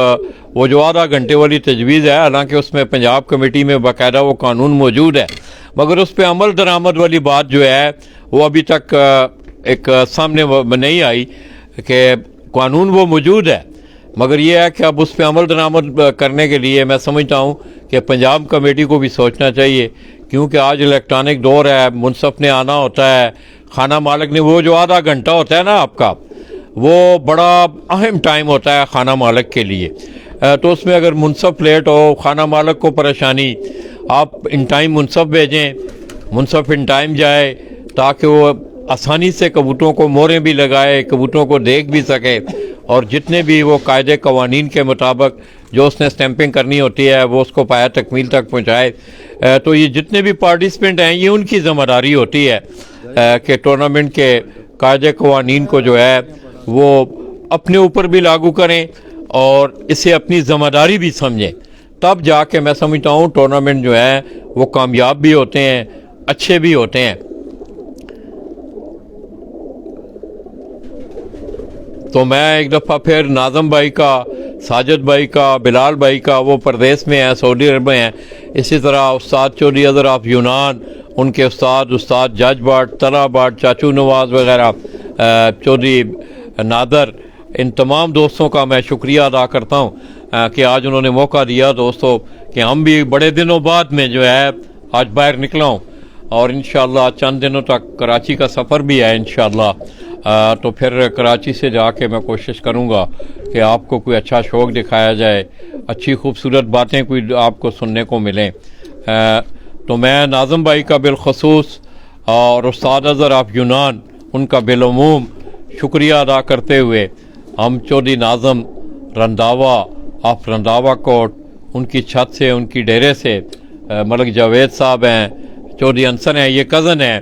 S1: वो जो आधा घंटे वाली तजवीज़ है, हालांकि उसमें पंजाब कमेटी में बाकायदा वो कानून मौजूद है, मगर उस पर अमल दरामद वाली बात जो है वो अभी तक एक सामने नहीं आई कि कानून वो मौजूद है, मगर ये है कि अब उस पर अमल दरामद करने के लिए मैं समझता हूँ कि पंजाब कमेटी को भी सोचना चाहिए, क्योंकि आज इलेक्ट्रॉनिक दौर है, मुनसफ़ ने आना होता है, खाना मालिक ने वो जो आधा घंटा होता है ना आपका, वो बड़ा अहम टाइम होता है खाना मालिक के लिए। तो उसमें अगर मुनसफ़ लेट हो, खाना मालिक को परेशानी, आप इन टाइम मुनसफ़ भेजें, मुनसफ़ इन टाइम जाए ताकि वो आसानी से कबूतरों को मोरें भी लगाए, कबूतरों को देख भी सके और जितने भी वो कायदे कवानीन के मुताबिक जो उसने स्टैंपिंग करनी होती है वो उसको पाया तकमील तक पहुँचाए। तो ये जितने भी पार्टिसिपेंट हैं ये उनकी ज़िम्मेदारी होती है कि टूर्नामेंट के कायदे कवानीन को जो है वो अपने ऊपर भी लागू करें और इसे अपनी ज़िम्मेदारी भी समझें, तब जाके मैं समझता हूँ टूर्नामेंट जो है वो कामयाब भी होते हैं, अच्छे भी होते हैं। तो मैं एक दफ़ा फिर नाज़म भाई का, साजिद भाई का, बिलाल भाई का, वो परदेश में हैं, सऊदी अरब में हैं, इसी तरह उस्ताद चौधरी अज़हर ऑफ यूनान, उनके उस्ताद जज भट्ट, तला भट्ट, चाचू नवाज़ वगैरह, चौधरी नादर, इन तमाम दोस्तों का मैं शुक्रिया अदा करता हूँ कि आज उन्होंने मौका दिया दोस्तों कि हम भी बड़े दिनों बाद में जो है आज बाहर निकला हूँ और इंशाअल्लाह चंद दिनों तक कराची का सफ़र भी है इंशाअल्लाह। तो फिर कराची से जाके मैं कोशिश करूँगा कि आपको कोई अच्छा शौक़ दिखाया जाए, अच्छी खूबसूरत बातें कोई आपको सुनने को मिलें। तो मैं नाज़म भाई का बिलखसूस और उस्ताद अज़हर ऑफ यूनान उनका बिलअमूम शुक्रिया अदा करते हुए हम चौधरी नाज़म रंधावा ऑफ रंधावा कोट, उनकी छत से, उनकी डेरे से मलिक जावेद साहब हैं, चौधरी अंसर हैं, ये कज़न हैं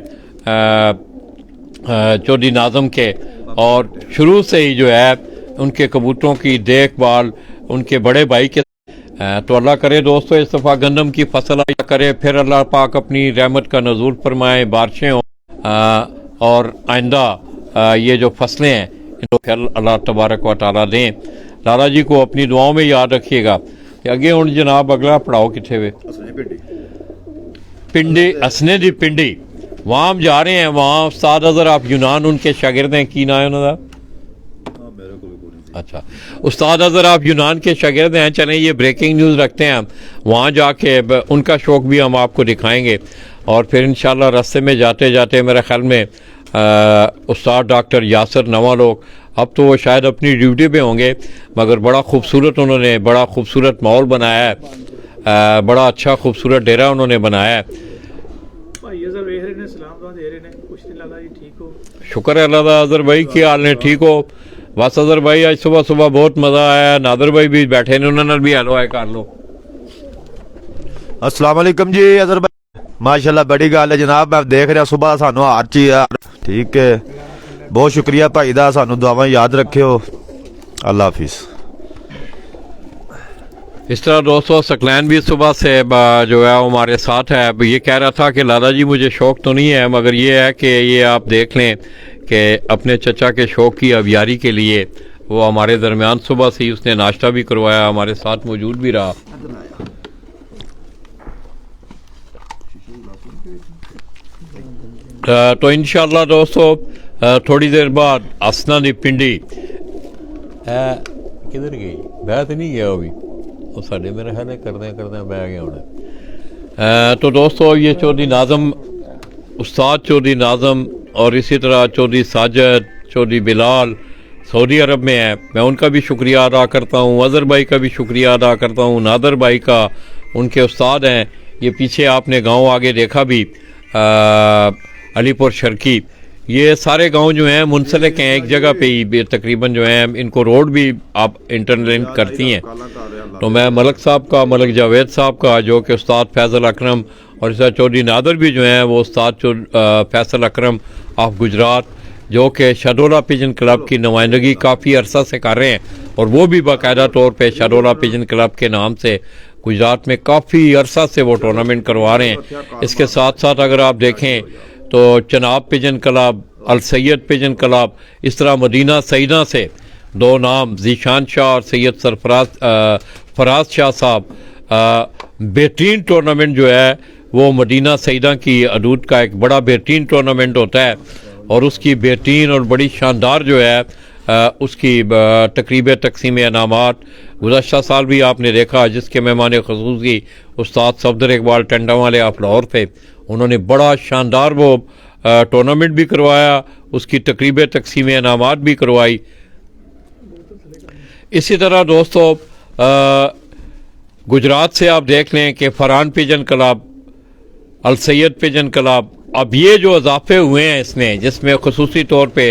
S1: चौधरी नाज़म के, और शुरू से ही जो है उनके कबूतरों की देखभाल उनके बड़े भाई के। तो अल्लाह करे दोस्तों इस दफ़ा गंदम की फसल करे, फिर अल्लाह पाक अपनी रहमत का नज़ूल फरमाए, बारिशें हों और आइंदा ये जो फसलें हैं इनको फिर अल्लाह तबारक व तआला दें। लाला जी को अपनी दुआओं में याद रखिएगा। अगे हूँ जनाब अगला पड़ाओ कितने वे पिंडी, हसने दी पिंडी, वहाँ हम जा रहे हैं। वहाँ उस्ताद अज़हर ऑफ यूनान उनके शागिर्द हैं, की नाम है उन्होंने? अच्छा, उस्ताद अज़हर ऑफ यूनान के शागिर्द हैं। चलें ये ब्रेकिंग न्यूज़ रखते हैं हम, वहाँ जाके उनका शौक़ भी हम आपको दिखाएंगे और फिर इंशाल्लाह रास्ते में जाते जाते मेरे ख्याल में उस्ताद डॉक्टर यासर नवा लोग, अब तो वो शायद अपनी ड्यूटी पे होंगे, मगर बड़ा खूबसूरत उन्होंने बड़ा खूबसूरत माहौल बनाया है, बड़ा अच्छा खूबसूरत डेरा उन्होंने बनाया है। शुक्र है अल्लाह दा। अज़हर भाई की हाल ने ठीक हो? बस अज़हर भाई आज सुबह सुबह बहुत मज़ा आया। नादर भाई भी बैठे ने, उन्होंने भी हेलो है कर लो।
S2: अस्सलाम वालेकुम जी अज़हर भाई, माशाल्लाह बड़ी गल है जनाब। मैं देख रहा सुबह सानू हार च यार, ठीक है, बहुत शुक्रिया भाई दा, सानू दुआवां याद रखियो। अल्लाह हाफिज़।
S1: इस तरह दोस्तों सकलैन भी सुबह से जो है हमारे साथ है। अब ये कह रहा था कि लाला जी मुझे शौक़ तो नहीं है, मगर ये है कि ये आप देख लें कि अपने चचा के शौक़ की अबियारी के लिए वो हमारे दरमियान सुबह से ही उसने नाश्ता भी करवाया, हमारे साथ मौजूद भी रहा। तो इंशाअल्लाह दोस्तों थोड़ी देर बाद असना दी पिंडी किधर गई, बैठ नहीं गया अभी, वो साढ़े मेरे ख्याल करदे बह गए होने। तो दोस्तों ये चौधरी नाज़म, उस्ताद चौधरी नाज़म और इसी तरह चौधरी साजिद, चौधरी बिलाल सऊदी अरब में है, मैं उनका भी शुक्रिया अदा करता हूँ। अज़हर भाई का भी शुक्रिया अदा करता हूँ, नादर भाई का, उनके उस्ताद हैं। ये पीछे आपने गांव आगे देखा भी अलीपुर शर्की, ये सारे गांव जो हैं मुंसलिक हैं एक जगह पे ही तकरीबन जो हैं, इनको रोड भी आप इंटरलिंक करती हैं। तो मैं मलक साहब का, मलक जावेद साहब का, जो कि उस्ताद फैज़ल अकरम, और इस चौधरी नादर भी जो हैं वो उस्ताद फैसल अकरम ऑफ गुजरात, जो कि शडोला पिजन क्लब की नुमाइंदगी काफ़ी अरसा से कर रहे हैं, और वो भी बाकायदा तौर पे शडोला पिजन क्लब के नाम से गुजरात में काफ़ी अरसा से वो टूर्नामेंट करवा रहे हैं। इसके साथ साथ अगर आप देखें तो चनाब पिजन क्लब, अल सैयद पिजन क्लब, इस तरह मदीना सईदा से दो नाम जीशान शाह और सैयद फराज शाह साहब, बेहतरीन टूर्नामेंट जो है वो मदीना सईदा की अदूद का एक बड़ा बेहतरीन टूर्नामेंट होता है, और उसकी बेहतरीन और बड़ी शानदार जो है उसकी तकरीब तकसीम इनामात गुज़श्ता साल भी आपने देखा, जिसके मेहमान ख़ुसूसी उस्ताद सफदर इकबाल टंडा वाले ऑफ लाहौर थे। उन्होंने बड़ा शानदार वो टूर्नामेंट भी करवाया, उसकी तकरीब तकसीम इनामात भी करवाई। इसी तरह दोस्तों गुजरात से आप देख लें कि फरहान पिजन क्लब, अल सैयद पिजन क्लब, अब ये जो इजाफे हुए हैं इसमें, जिसमें खुसूसी तौर पे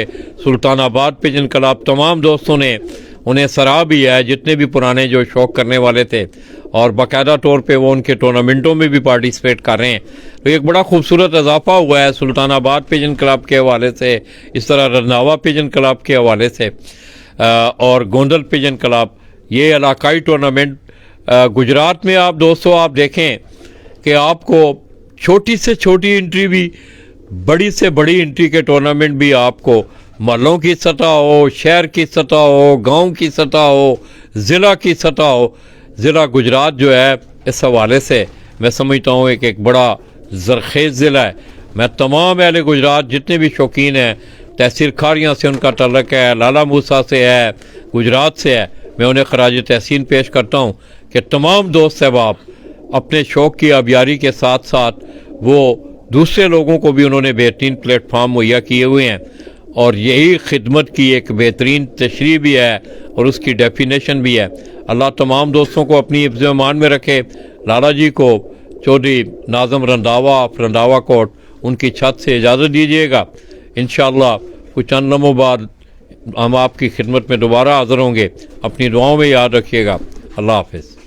S1: सुल्तानाबाद पिजन क्लब, तमाम दोस्तों ने उन्हें सराहा भी है, जितने भी पुराने जो शौक़ करने वाले थे, और बाकायदा तौर पे वो उनके टूर्नामेंटों में भी पार्टिसिपेट कर रहे हैं। तो एक बड़ा खूबसूरत इजाफा हुआ है सुल्तानाबाद पिजन क्लब के हवाले से, इस तरह रंधावा पिजन क्लब के हवाले से, और गोंदल पिजन क्लब, ये इलाकाई टूर्नामेंट गुजरात में आप दोस्तों आप देखें कि आपको छोटी से छोटी एंट्री भी, बड़ी से बड़ी एंट्री के टूर्नामेंट भी आपको महलों की सतह हो, शहर की सतह हो, गांव की सतह हो, ज़िला की सतह हो, ज़िला गुजरात जो है इस हवाले से मैं समझता हूँ एक बड़ा ज़रखेज़ ज़िला है। मैं तमाम अहले गुजरात जितने भी शौकीन हैं, तहसील खारियाँ से उनका तल्लक है, लाला मूसा से है, गुजरात से है, मैं उन्हें खराज तहसीन पेश करता हूँ कि तमाम दोस्त अहबाब अपने शौक़ की आबियारी के साथ साथ वो दूसरे लोगों को भी उन्होंने बेहतरीन प्लेटफार्म मुहैया किए हुए हैं, और यही खिदमत की एक बेहतरीन तशरीह भी है और उसकी डेफिनेशन भी है। अल्लाह तमाम दोस्तों को अपनी हिफ्ज़ ईमान में रखे। लाला जी को, चौधरी नाज़म रंधावा रंधावा कोट, उनकी छत से इजाज़त दीजिएगा। इंशाअल्लाह कुछ चंद लम्हों बाद हम आपकी खिदमत में दोबारा हाज़िर होंगे। अपनी दुआओं में याद रखिएगा। अल्लाह हाफ़िज़।